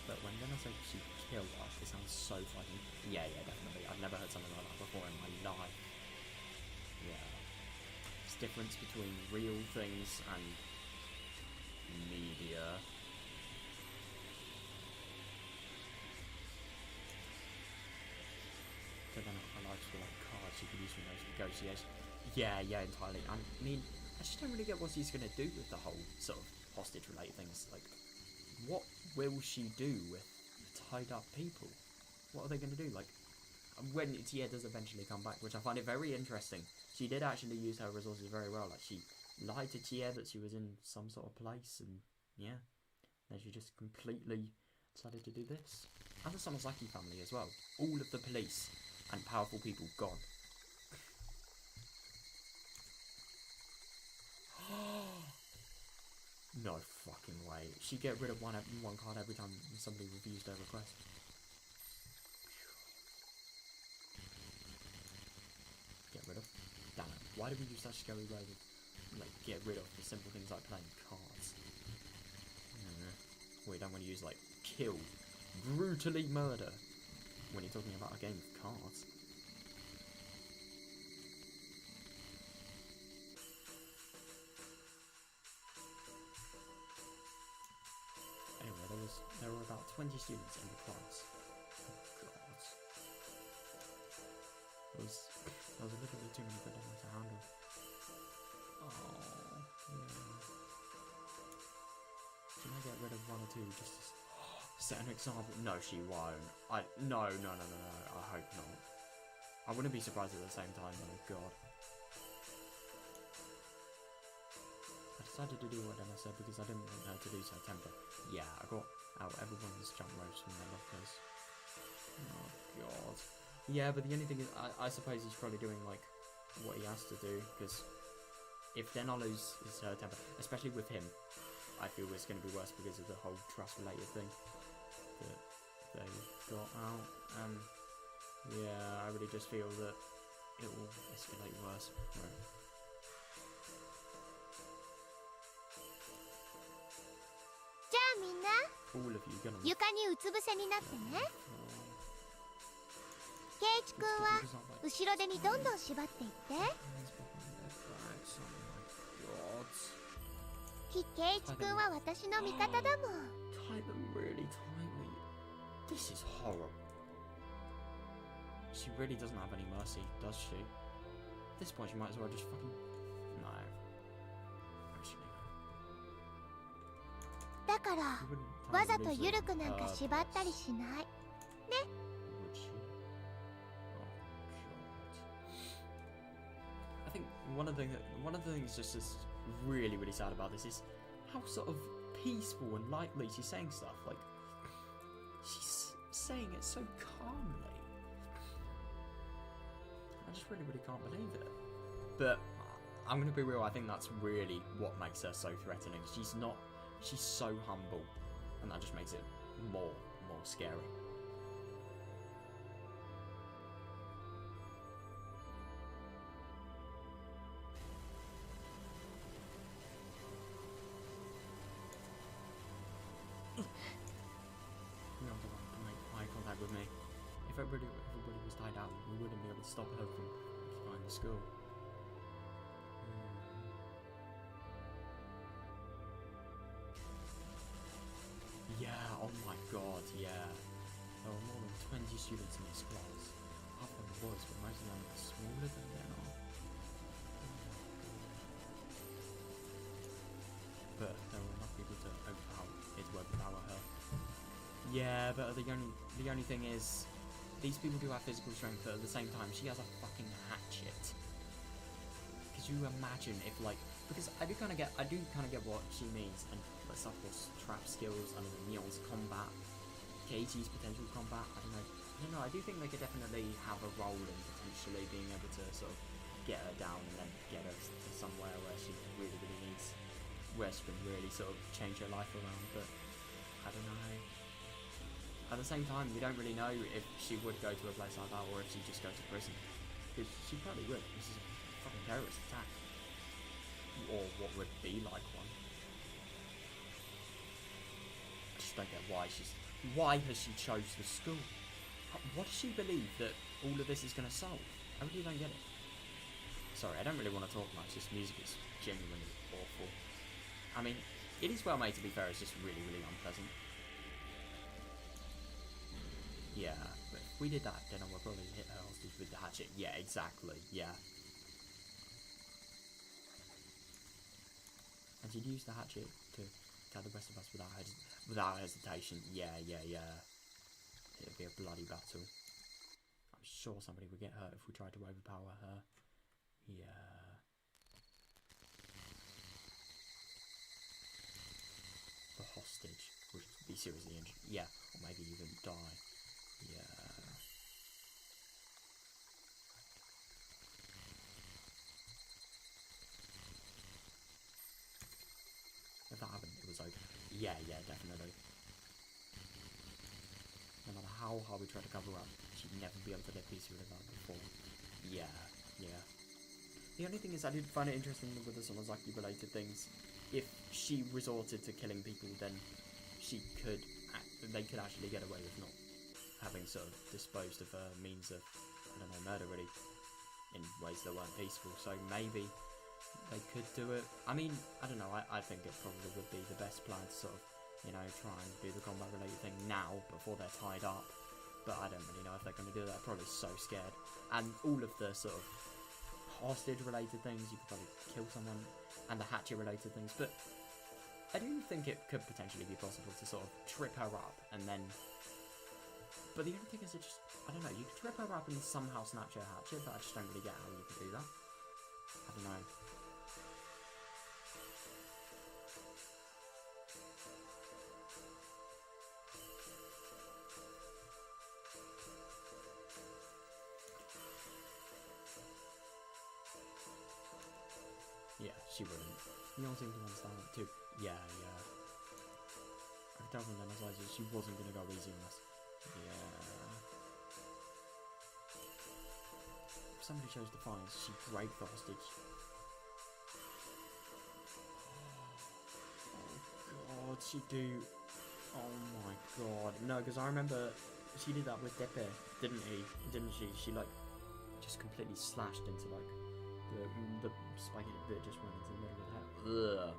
But when Rena said she killed us, it sounds so fucking. Yeah, definitely. I've never heard something like that before in my life. Yeah. It's difference between real things and media. But then our lives were like cards you could use for those negotiations. Yeah, entirely. I mean, I just don't really get what she's gonna do with the whole sort of hostage-related things. Like, what will she do with tied up people? What are they going to do? Like, when Tia does eventually come back, which I find it very interesting. She did actually use her resources very well. Like, she lied to Tia that she was in some sort of place, and yeah, then she just completely decided to do this. And the Sonozaki family as well. All of the police and powerful people gone. No fucking way. She get rid of one card every time somebody refused their request. Get rid of? Damn it. Why do we use such scary way to, like, get rid of the simple things like playing cards? We don't want to use, like, kill, brutally murder, when you're talking about a game of cards. Anyway, there were about 20 students in the class. Oh god. That was a little bit too many for them to handle. Oh, yeah. Can I get rid of one or two just to set an example? No, she won't. No. I hope not. I wouldn't be surprised at the same time though, god. I decided to do what Rena said because I didn't want her to lose her temper. Yeah, I got out everyone's jump ropes from their lockers. Oh god. Yeah, but the only thing is, I suppose he's probably doing like what he has to do, because if Rena loses her temper, especially with him, I feel it's going to be worse because of the whole trust-related thing that they got out. Yeah, I really just feel that it will escalate worse. Right. All of you gonna 床にうつ伏せになってね。圭一君は後ろ手にどんどん縛っていって。圭一君は私の味方だもん。Tie them really tightly. This is horrible. She really doesn't have any mercy, does she? At this point, she might as well just fucking. No. Actually, no. だからわざと緩くなんか縛ったりしないね。 Would she? Oh god. I think one of the things just is really sad about this is how sort of peaceful and lightly she's saying stuff. Like, she's saying it so calmly. I just really can't believe it. But I'm gonna be real, I think that's really what makes her so threatening. She's so humble, and that just makes it more scary. You don't have to make eye contact with me. If everybody was tied down, we wouldn't be able to stop her from occupying the school. Yeah, oh my god, yeah. There were more than 20 students in this class. Half of them were boys, but most of them are smaller than they are. But there were enough people to overpower her. Yeah, but the only thing is, these people do have physical strength, but at the same time, she has a fucking hatchet. Could you imagine if, like, because I do kind of get what she means, and like stuff was trap skills, and Neil's combat, Katie's potential combat. I don't know. I do think they could definitely have a role in potentially being able to sort of get her down and then get her to somewhere where she really needs, where she can really sort of change her life around. But I don't know. At the same time, we don't really know if she would go to a place like that or if she'd just go to prison, because she probably would. This is a fucking terrorist attack. Or what would be like one. I just don't get why has she chose the school? What does she believe that all of this is going to solve? I really don't get it. Sorry, I don't really want to talk much. This music is genuinely awful. I mean, it is well made, to be fair. It's just really unpleasant. Yeah, but if we did that, then I would probably hit her hostage with the hatchet. Yeah, exactly. Yeah. And she'd use the hatchet to tell the rest of us without hesitation. Yeah. It'd be a bloody battle. I'm sure somebody would get hurt if we tried to overpower her. Yeah. The hostage would be seriously injured. Yeah, or maybe even die. Yeah. If that happened, Yeah, definitely. No matter how hard we try to cover up, she'd never be able to live peacefully without before. Yeah. The only thing is, I did find it interesting with the Sonozaki related things. If she resorted to killing people, then they could actually get away with not having sort of disposed of her means of, I don't know, murder really, in ways that weren't peaceful. So maybe they could do it. I mean, I don't know, I think it probably would be the best plan to sort of, you know, try and do the combat related thing now before they're tied up. But I don't really know if they're going to do that. I'm probably so scared. And all of the sort of hostage related things, you could probably kill someone, and the hatchet related things. But I do think it could potentially be possible to sort of trip her up and then. But the only thing is, I don't know, you could trip her up and somehow snatch her hatchet, but I just don't really get how you could do that. I don't know. Yeah, she wouldn't. You don't seem to understand that too. Yeah. I could tell from Rena's eyes that she wasn't going to go easy on us. Yeah. If somebody shows defiance, she'd break the hostage. Oh god, she'd do. Oh my god. No, because I remember she did that with Depe, didn't she? She like just completely slashed into like the spiky bit just went into the middle of the head. Ugh.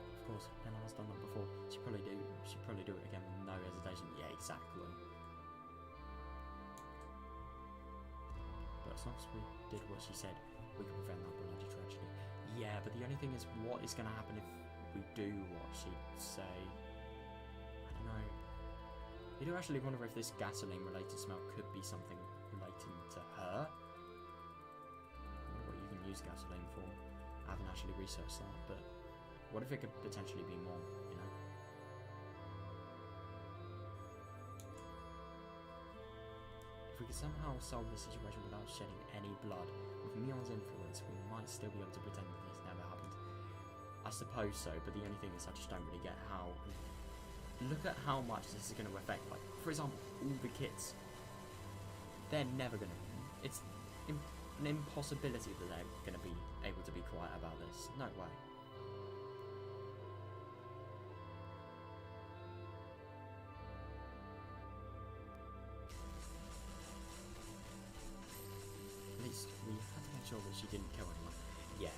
Of course, Rena has done that before. She'd probably do it again with no hesitation. Yeah, exactly. But as long as we did what she said, we can prevent that bloody tragedy. Yeah, but the only thing is, what is going to happen if we do what she'd say? I don't know. You do actually wonder if this gasoline-related smell could be something relating to her. I wonder what you can use gasoline for. I haven't actually researched that, but what if it could potentially be more, you know? If we could somehow solve the situation without shedding any blood, with Mion's influence, we might still be able to pretend that this never happened. I suppose so, but the only thing is I just don't really get how. Look at how much this is going to affect. Like, for example, all the kids. They're never going to. It's an impossibility that they're going to be able to be quiet about this. No way. At least we had to make sure that she didn't kill anyone. Yeah.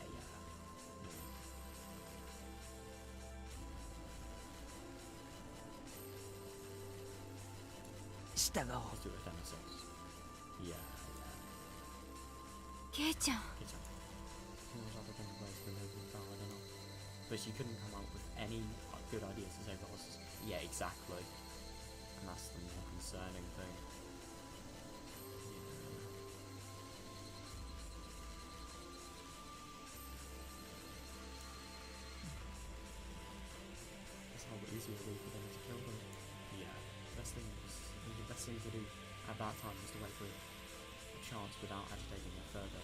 Let's do it with themselves. Yeah. ケイちゃん But she couldn't come up with any good ideas to save the horses. Yeah, exactly. And that's the more concerning thing. That's how easy it would be for them to kill them. Yeah, the best thing to do at that time was to wait for a chance without agitating it further.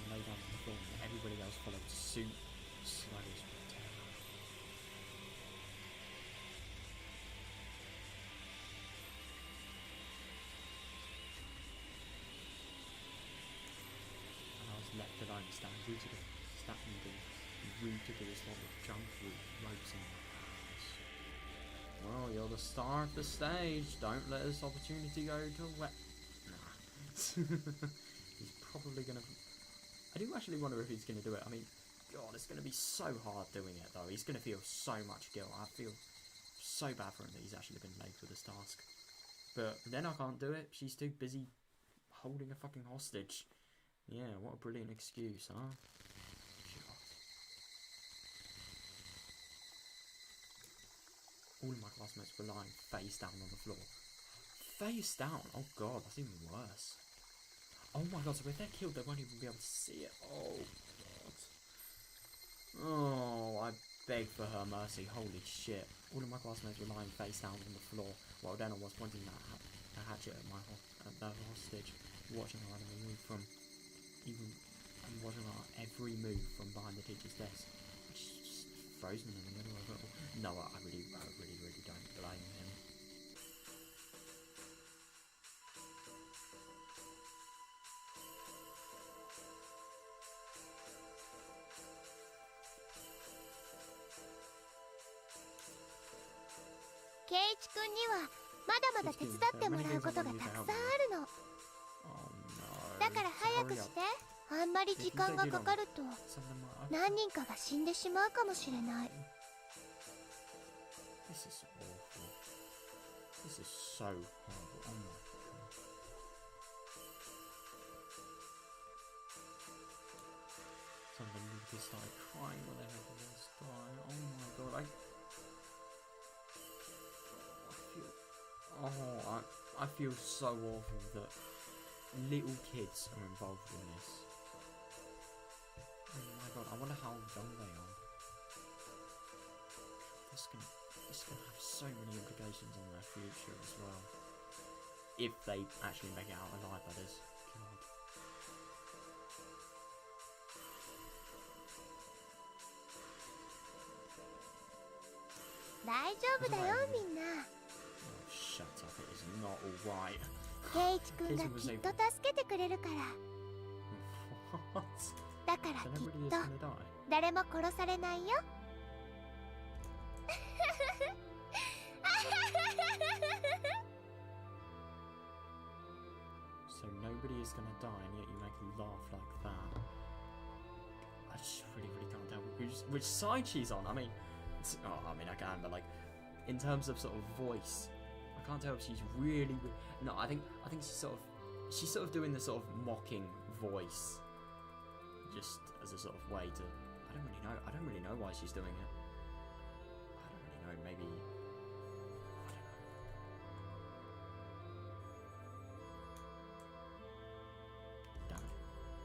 Lay down on the floor and everybody else followed suit. Slow as terror. And I was left alone, standing rooted to this lot of junk with ropes in my hands. Well, you're the star of the stage. Don't let this opportunity go to Nah. He's probably gonna. I do actually wonder if he's going to do it. I mean, God, it's going to be so hard doing it, though. He's going to feel so much guilt. I feel so bad for him that he's actually been laid with this task. But then I can't do it. She's too busy holding a fucking hostage. Yeah, what a brilliant excuse, huh? God. All of my classmates were lying face down on the floor. Face down? Oh, God, that's even worse. Oh my god, so if they're killed, they won't even be able to see it. Oh, god. Oh, I beg for her mercy. Holy shit. All of my classmates were lying face down on the floor while Rena was pointing that a hatchet at the hostage, watching her every move from every move from behind the teacher's desk. She's just frozen in the middle of it all. No, I really don't blame him.圭一君にはまだまだ手伝ってもらうことがたくさんあるの。だから早くして。あんまり時間がかかると何人かが死んでしまうかもしれない。This is awful. This is so horrible. Oh my god. Something really started crying when they heard the voice die. Oh my god. I feel so awful that little kids are involved in this. Oh my god, I wonder how young they are. This is gonna have so many implications on their future as well. If they actually make it out alive, that is. God. 大丈夫だよみんな。Oh, shut up, it is not alright. 圭一君がきっと助けてくれるから。What? だからきっと誰も殺されないよ。So nobody is gonna die, and yet you make a laugh like that. I just really can't tell which side she's on. I mean, I can, but like, in terms of sort of voice, I can't tell if she's really. No, I think she's sort of doing the sort of mocking voice, just as a sort of way to. I don't really know why she's doing it. I don't really know. Maybe. Damn it!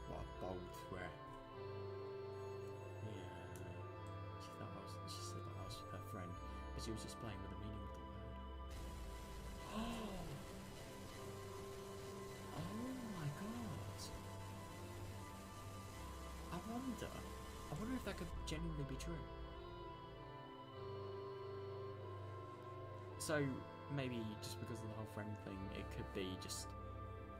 What a bold threat. Yeah. She said that I was her friend, but she was just playing with the meaning of the word. Oh my god. I wonder if that could genuinely be true. So maybe just because of the whole friend thing, it could be just,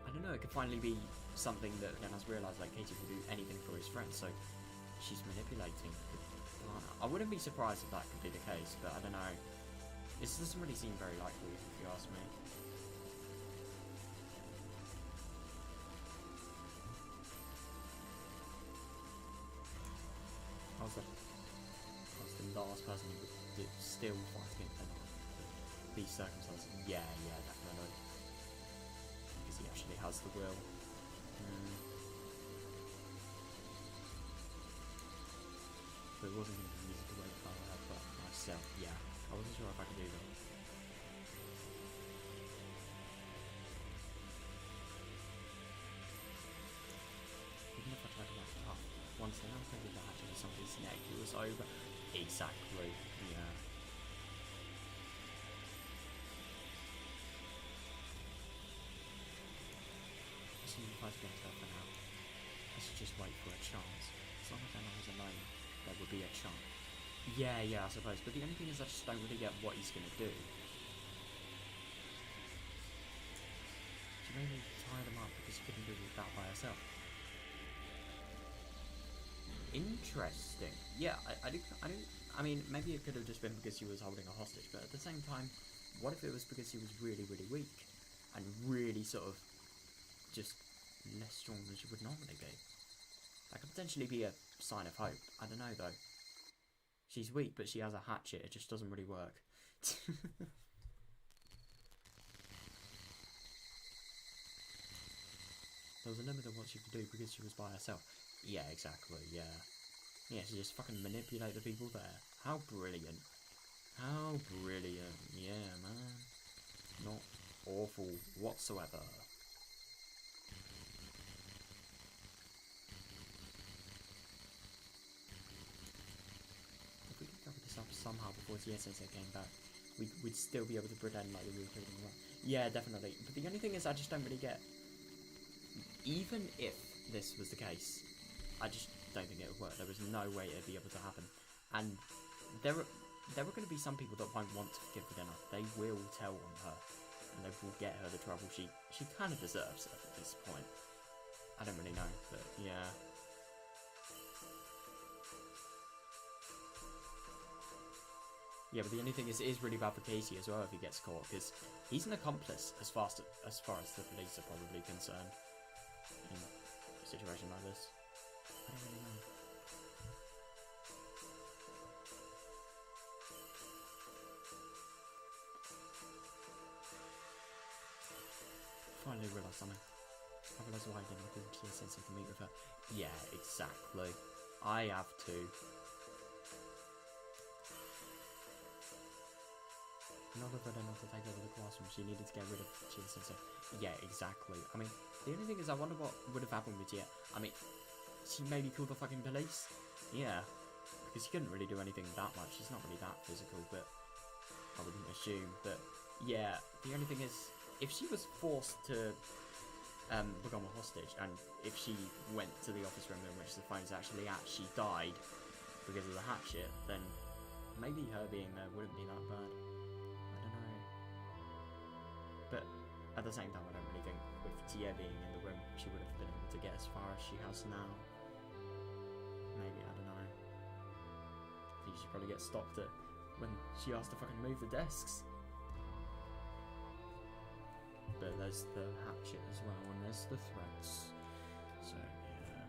I don't know, it could finally be something that Rena's realised, like Katie will do anything for his friends, so she's manipulating the partner. I wouldn't be surprised if that could be the case, but I don't know. This doesn't really seem very likely, if you ask me. I was the last person who would still fight against these circumstances. Yeah, definitely. Because he actually has the will. But it wasn't going to be easy to wait for her, but myself, yeah. I wasn't sure if I could do that. Even if I tried to wrap it up, once they uncovered the hatch of somebody's neck, it was over. Exactly, yeah. So you guys get her for now. I should just wait for a chance. As long as Anna was alone, there would be a chance. Yeah, I suppose. But the only thing is I just don't really get what he's going to do. She maybe tie them up because she couldn't do that by herself. Interesting. Yeah, I mean, maybe it could have just been because she was holding a hostage, but at the same time, what if it was because she was really weak and really sort of just less strong than she would normally be? That could potentially be a sign of hope. I don't know though. She's weak, but she has a hatchet. It just doesn't really work. There was a limit of what she could do because she was by herself. Yeah, exactly, yeah. Yeah, she just fucking manipulate the people there. How brilliant. How brilliant. Yeah, man. Not awful whatsoever. If we could cover this up somehow before the SSA came back, we'd still be able to pretend like we were killing them. Yeah, definitely. But the only thing is, I just don't really get. Even if this was the case, I just don't think it would work. There was no way it'd be able to happen. And there are going to be some people that won't want to forgive Rena. They will tell on her, and they will get her the trouble she kind of deserves at this point. I don't really know, but yeah. Yeah, but the only thing is, it is really bad for Casey as well if he gets caught, because he's an accomplice as far as the police are probably concerned in a situation like this. I don't really know. Finally realised something. I realised why I didn't call Tia Sensei to meet with her. Yeah, exactly. I have to. In order for Rena to take over the classroom, she needed to get rid of Tia Sensei. Yeah, exactly. I mean, the only thing is, I wonder what would have happened with Tia. I mean, she maybe called the fucking police? Yeah. Because she couldn't really do anything that much. She's not really that physical, but I wouldn't assume. But yeah, the only thing is, if she was forced to become a hostage, and if she went to the office room in which the phone's actually at, she died because of the hatchet, then maybe her being there wouldn't be that bad. But at the same time, I don't really think with Tia being in the room, she would have been able to get as far as she has now. Maybe, I don't know. I think she probably get stopped at when she asked to fucking move the desks. But there's the hatchet as well, and there's the threats. So, yeah.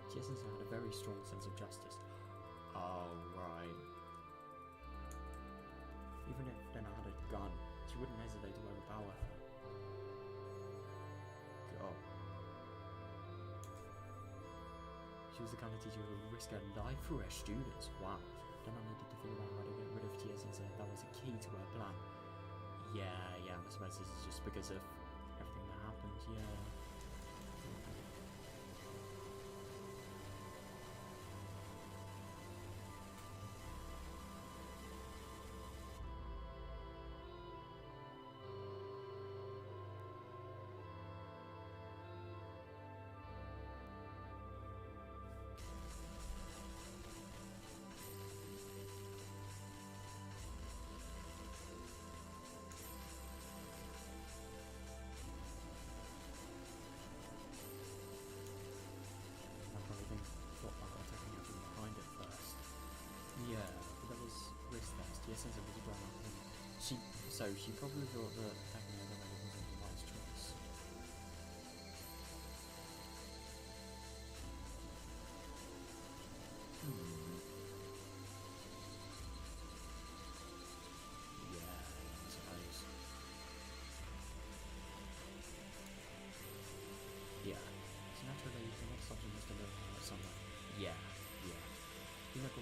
Tia Sensei had a very strong sense of justice. Oh, right. Even if Rena had a gun, she wouldn't hesitate to overpower her. God. She was the kind of teacher who would risk her life for her students. Wow. Rena needed to figure out how to get rid of Tia Sensei. That was a key to her plan. Yeah, I suppose this is just because of everything that happened, yeah. So she probably thought that attacking her wasn't the wise choice. Yeah, I suppose. Yeah. So naturally, the next option was to go somewhere. Yeah. Rena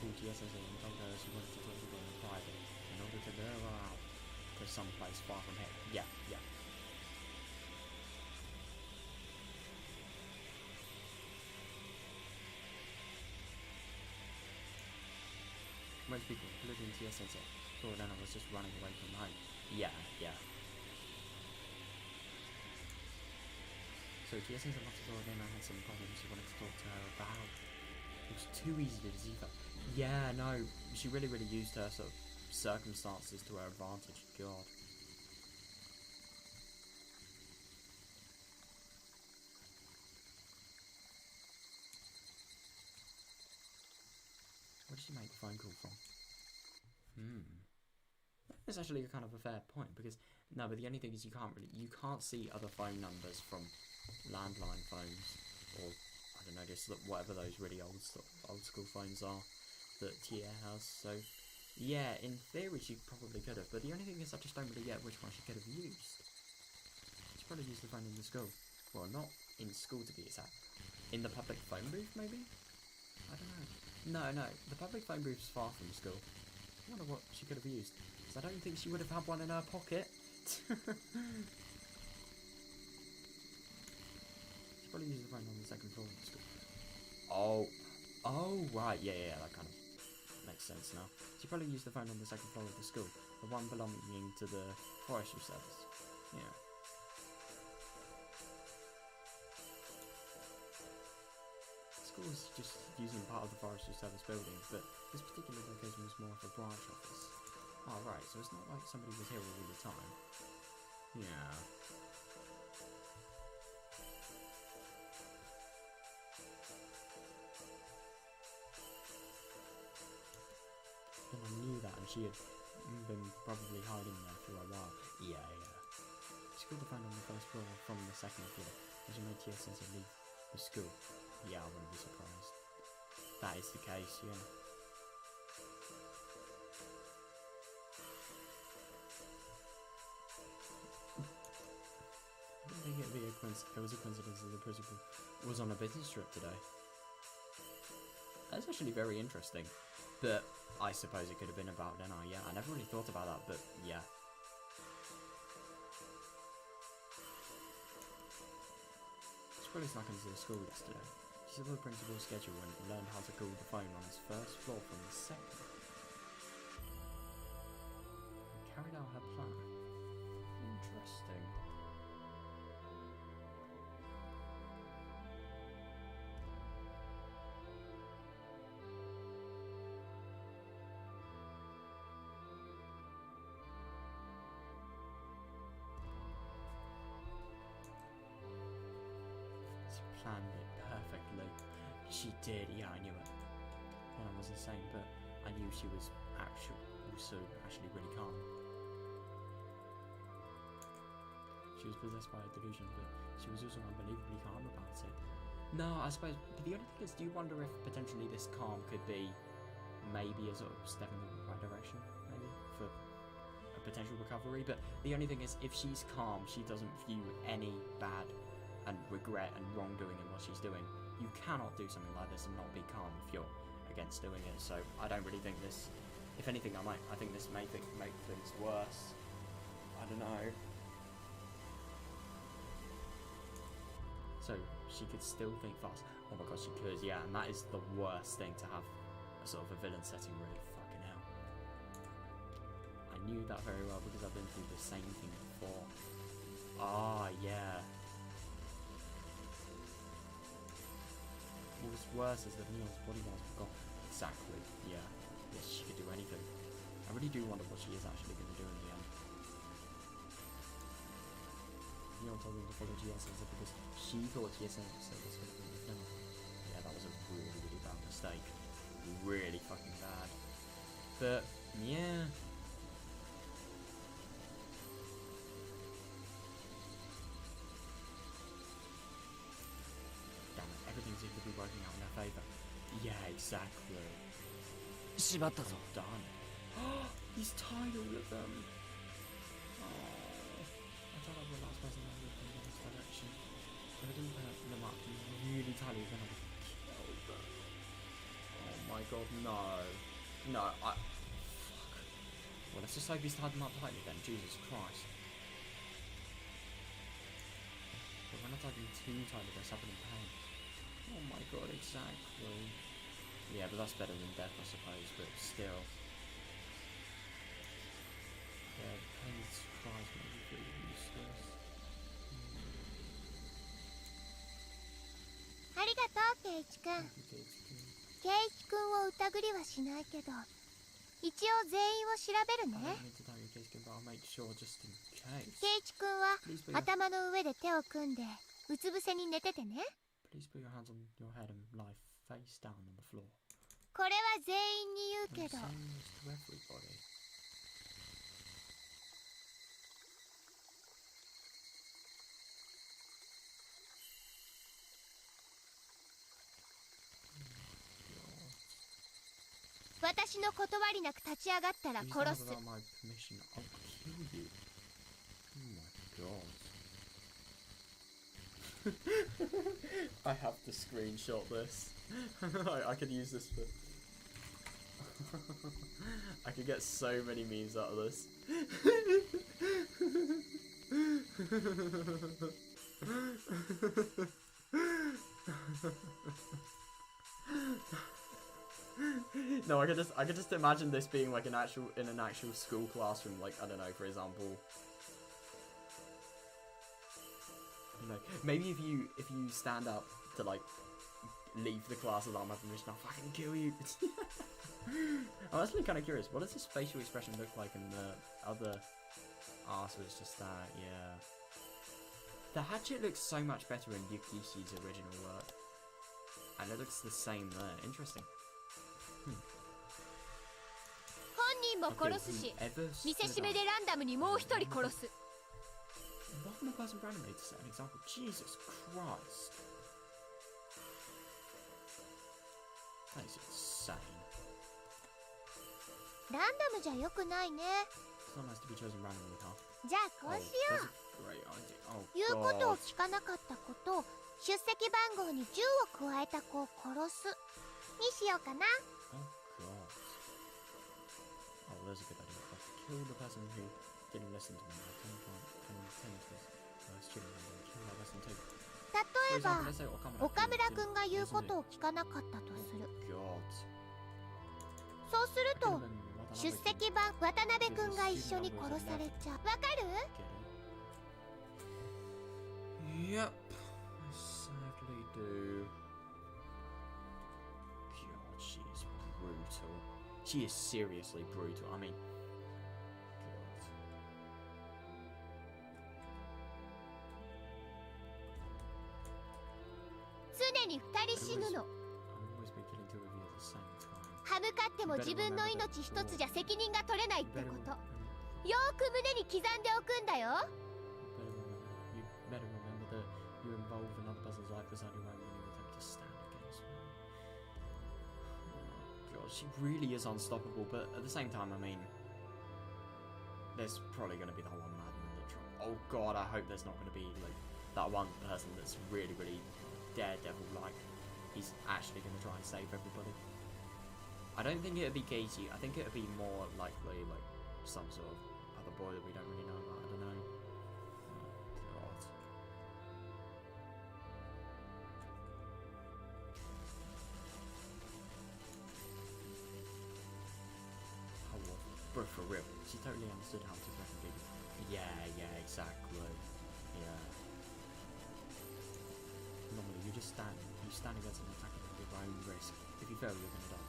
called Tia Sensei and told her she wanted to talk to her in private in order to lure her out to some place far from here. Yeah. Most people, including Tia Sensei, thought Rena was just running away from home. Yeah. So Tia Sensei must have thought Rena had some problems she wanted to talk to her about. It was too easy to deceive her. Yeah, no, she really used her sort of circumstances to her advantage. God. Where did she make the phone call from? That's actually kind of a fair point, because no, but the only thing is you can't see other phone numbers from landline phones, or I don't know, just whatever those really old school phones are that Tia has. So yeah, in theory she probably could have, but the only thing is I just don't really get which one she could have used. She probably used the phone in the school. Well, not in school to be exact. In the public phone booth, maybe? I don't know. No, the public phone booth's far from school. I wonder what she could have used, because I don't think she would have had one in her pocket. She probably used the phone on the second floor of the school. Oh, right, yeah, that kind of makes sense now. She probably used the phone on the second floor of the school, the one belonging to the forestry service. Yeah. The school was just using part of the forestry service building, but this particular location was more of a branch office. Oh, right, so it's not like somebody was here all the time. Yeah. And I knew that, and she had been probably hiding there for a while. Yeah. She called the phone on the first floor from the second floor, and she made TSS leave the school. Yeah, I wouldn't be surprised. That is the case, yeah. I didn't think it was a coincidence that the principal was on a business trip today. That's actually very interesting. But I suppose it could have been about Rena, yeah. I never really thought about that, but yeah. She probably snuck into the school yesterday. She saw the principal's schedule and learned how to call the phone on his first floor from the second. And carried out her plan. Interesting. Planned it perfectly. She did, yeah, I knew it. And I was insane, but I knew she was actually really calm. She was possessed by a delusion, but she was also unbelievably calm about it. No, I suppose, but the only thing is, do you wonder if potentially this calm could be maybe a sort of step in the right direction, maybe, for a potential recovery? But the only thing is, if she's calm, she doesn't view any bad and regret and wrongdoing in what she's doing. You cannot do something like this and not be calm if you're against doing it. So I don't really think this. If anything, I think this may make things worse. I don't know. So she could still think fast. Oh my gosh, she could. Yeah, and that is the worst thing to have a sort of a villain setting. Really fucking hell. I knew that very well because I've been through the same thing before. Ah, yeah. What was worse is that Neil's body was forgot. Exactly, yeah. Yes, she could do anything. I really do wonder what she is actually going to do in the end. Neil told him to follow GSS because she thought GSS was going to be the film. Yeah, that was a really, really bad mistake. Really fucking bad. But, yeah. Everything seems to be working out in her favour. Yeah, exactly. しまったぞ。 Done. He's tied all of them. Oh, I thought I was the last person that looked in this direction. If I didn't put them up really tightly, then I would kill them. Oh my god, no. No, fuck. Well, let's just hope he's tied them up tightly then. Jesus Christ. But when I tie them too tightly, they're suffering pain. Oh my god, exactly. Yeah, but that's better than death, I suppose, but still. Yeah, pain surprise makes me feel useless. ありがとう、ケイチ君。ケイチ君を疑りはしないけど、一応全員を調べるね。ケイチ君は頭の上で手を組んでうつ伏せに寝ててね。 Please put your hands on your head and lie face down on the floor. これは全員に言うけど。 私の断りなく立ち上がったら殺す。 I have to screenshot this. I could use this for... I could get so many memes out of this. No, I could just imagine this being like in an actual school classroom, like, I don't know, for example. I don't know, maybe if you stand up to like leave the class without my permission, I'll fucking kill you. I'm actually kind of curious, what does this facial expression look like in the other? Ah, so it's just that, yeah. The hatchet looks so much better in Yukishi's original work. And it looks the same there. Interesting. 本人も殺すし、見せしめでランダムにもう一人殺す。What more person randomly to set an example? Jesus Christ. That is insane. ランダムじゃ良くないね。 It's not nice to be chosen randomly, huh? じゃあこうしよう。 Great idea. Oh, 言うことを God. 聞かなかった子と出席番号に銃を加えた子を殺すにしようかな。 Oh, God. Oh, there's a good idea. I'll kill the person who didn't listen to me. I can tend to student and kill that person too. 例えば For example, let's say 岡村くんが言うことを聞かなかったとする。 God. そうすると Could've been 出席番渡辺くんが一緒に殺されちゃう。わかる？ Yep, I sadly do. God, she is brutal. She is seriously brutal. I mean, God. 常に二人死ぬの。 I've always been killing two of you at the same time. 歯向かっても自分の命一つじゃ責任が取れないってこと。よーく胸に刻んでおくんだよ。 You better remember that you involve another person's life was only right when you attempt to stand against me. Oh, God, she really is unstoppable, but at the same time, I mean, there's probably going to be that one madman that oh God, I hope there's not going to be like that one person that's really, really daredevil-like. He's actually going to try and save everybody. I don't think it'd be Casey. I think it'd be more likely like some sort of other boy that we don't really know about. I don't know. Oh, God. Oh, well, bro, for real. She totally understood how to threaten people. Yeah, exactly. Yeah. Normally, you stand against an attack at your own risk. If you fail, you're gonna die.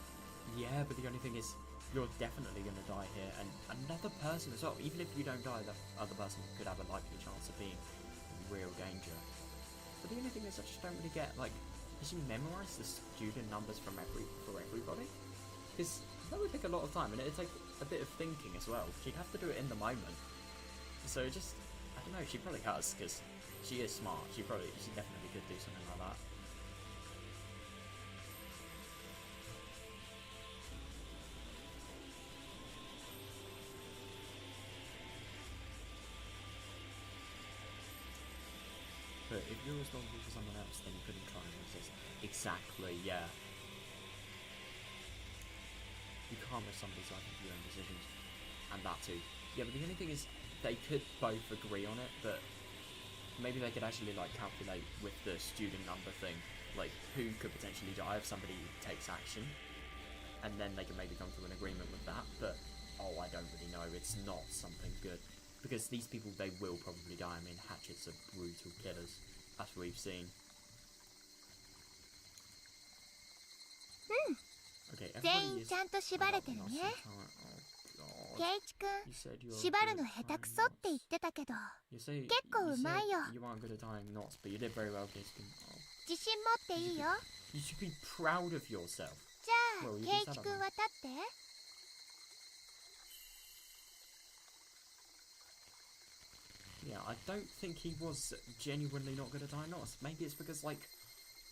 Yeah, but the only thing is, you're definitely gonna die here, and another person as well. Even if you don't die, the other person could have a likely chance of being in real danger. But the only thing is, I just don't really get, like, has she memorized the student numbers for everybody? Because that would take a lot of time, and it'd take a bit of thinking as well. She'd have to do it in the moment. So just, I don't know, she probably has, because she is smart. She definitely could do something like that. But if you're responsible for someone else, then you couldn't try and resist. Exactly, yeah. You can't risk somebody's life with your own decisions. And that too. Yeah, but the only thing is, they could both agree on it, but maybe they could actually like calculate with the student number thing, like who could potentially die if somebody takes action, and then they can maybe come to an agreement with that. But oh, I don't really know. It's not something good because these people, they will probably die. I mean, hatchets are brutal killers, as we've seen. Okay, 全員ちゃんと縛れてるね。ケイチくん、縛るの下手くそって言ってたけど、結構うまいよ。自信持っていいよ。You should be proud of yourself. じゃあ、ケイチくんは立って。Yeah, I don't think he was genuinely not good at tying knots. Maybe it's because, like,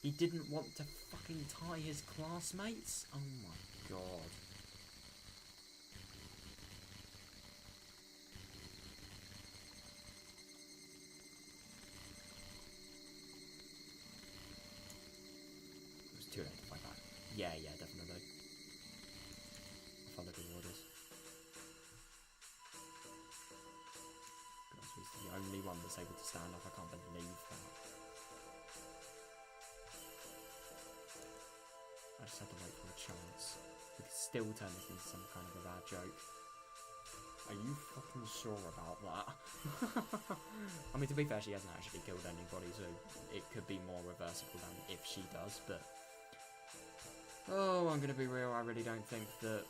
he didn't want to fucking tie his classmates? Oh my god. It was too late to fight back. Yeah, definitely. I followed the orders. Gosh, he's the only one that's able to stand up. I can't believe that. I just had to wait for a chance. We could still turn this into some kind of a bad joke. Are you fucking sure about that? I mean, to be fair, she hasn't actually killed anybody, so it could be more reversible than if she does, but... Oh, I'm gonna be real, I really don't think that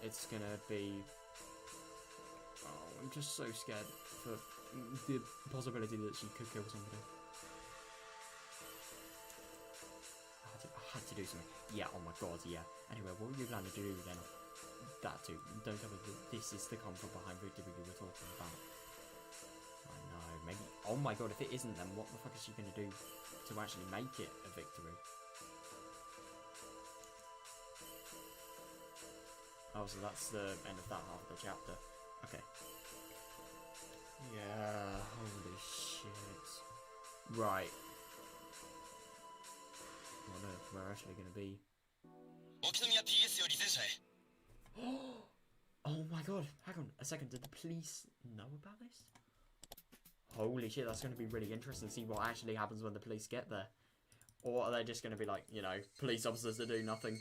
it's gonna be... Oh, I'm just so scared for the possibility that she could kill somebody. I had to do something. Yeah, oh my god, yeah. Anyway, what were you planning to do then? That too. Don't tell me that this is the comfort behind victory we were talking about. I know, maybe... Oh my god, if it isn't, then what the fuck is she gonna do to actually make it a victory? Oh, so that's the end of that half of the chapter. Okay. Yeah, holy shit. Right. Well, no, we're actually gonna be... Oh my god, hang on a second, did the police know about this? Holy shit, that's going to be really interesting to see what actually happens when the police get there. Or are they just going to be like, you know, police officers that do nothing?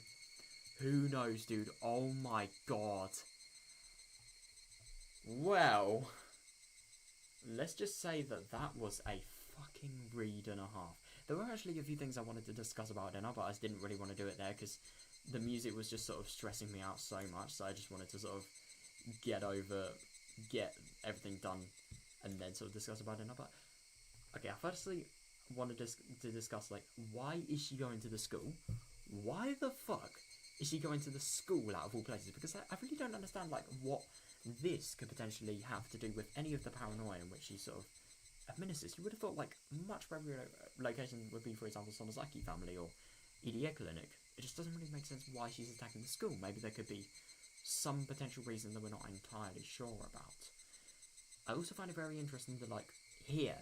Who knows, dude? Oh my god. Well, let's just say that that was a fucking read and a half. There were actually a few things I wanted to discuss about Rena, but I just didn't really want to do it there because the music was just sort of stressing me out so much, so I just wanted to sort of get everything done and then sort of discuss about Rena. But okay, I firstly wanted to discuss, like, why is she going to the school? Why the fuck is she going to the school out of all places? Because I really don't understand, like, what this could potentially have to do with any of the paranoia in which she sort of administers. You would have thought, like, much better location would be, for example, Sonozaki family or EDA clinic. It just doesn't really make sense why she's attacking the school. Maybe there could be some potential reason that we're not entirely sure about. I also find it very interesting that, like, here,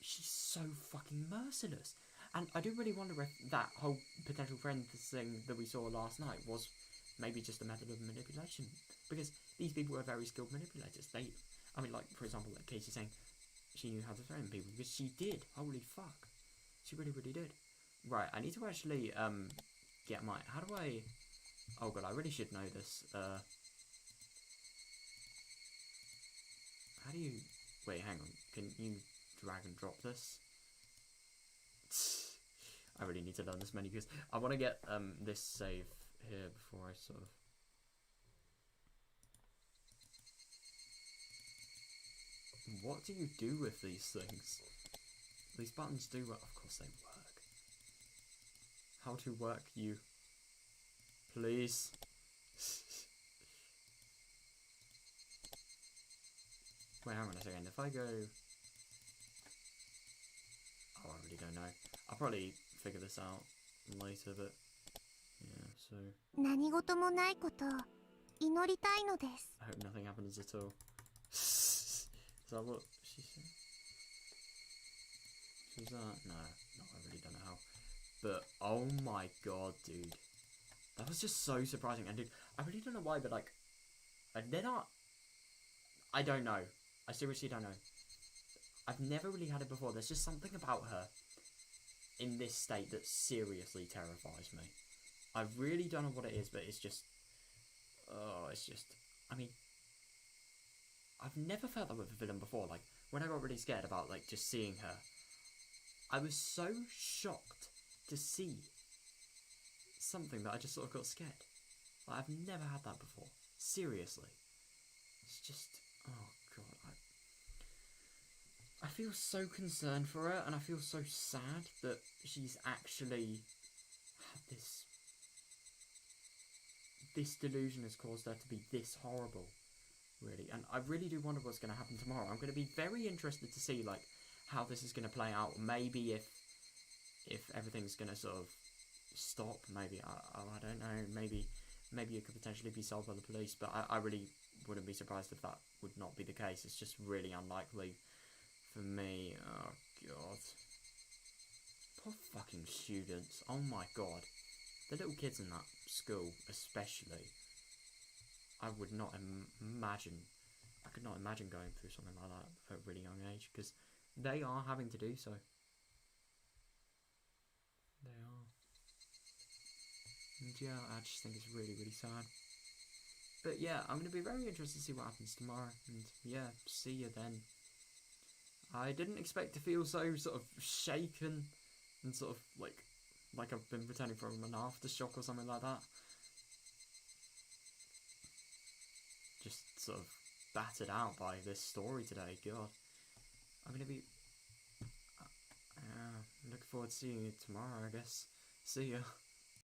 she's so fucking merciless. And I do really wonder if that whole potential friend thing that we saw last night was maybe just a method of manipulation. Because these people are very skilled manipulators. I mean, like, for example, like Casey saying she knew how to threaten people, because she did. Holy fuck. She really, really did. Right, I need to actually, get my... How do I... Oh god, I really should know this. How do you... Wait, hang on. Can you drag and drop this? I really need to learn this menu, because I want to get, this save here before I sort of... What do you do with these things? These buttons do work. Of course they work. How to work you. Please. Wait, hang on a second. If I go... Oh, I really don't know. I'll probably figure this out later, but... Yeah, so... I hope nothing happens at all. Is that what she said? Was that? No, I really don't know how. But, oh my god, dude. That was just so surprising. And dude, I really don't know why, but like, they're not... I don't know. I seriously don't know. I've never really had it before. There's just something about her in this state that seriously terrifies me. I really don't know what it is, but it's just... Oh, it's just... I mean... I've never felt that with a villain before. Like, when I got really scared about, like, just seeing her, I was so shocked to see something that I just sort of got scared. Like, I've never had that before. Seriously. It's just... Oh, God. I feel so concerned for her, and I feel so sad that she's actually had this... This delusion has caused her to be this horrible. Really, and I really do wonder what's going to happen tomorrow. I'm going to be very interested to see, like, how this is going to play out. Maybe if everything's going to sort of stop, maybe, I don't know, maybe it could potentially be solved by the police, but I really wouldn't be surprised if that would not be the case. It's just really unlikely for me. Oh, God. Poor fucking students. Oh, my God. The little kids in that school, especially. I would not imagine, I could not imagine going through something like that at a really young age, because they are having to do so. They are. And yeah, I just think it's really, really sad. But yeah, I'm going to be very interested to see what happens tomorrow. And yeah, see you then. I didn't expect to feel so sort of shaken and sort of like I've been returning from an aftershock or something like that. Just sort of battered out by this story today. God, I'm going to be looking forward to seeing you tomorrow, I guess. See ya.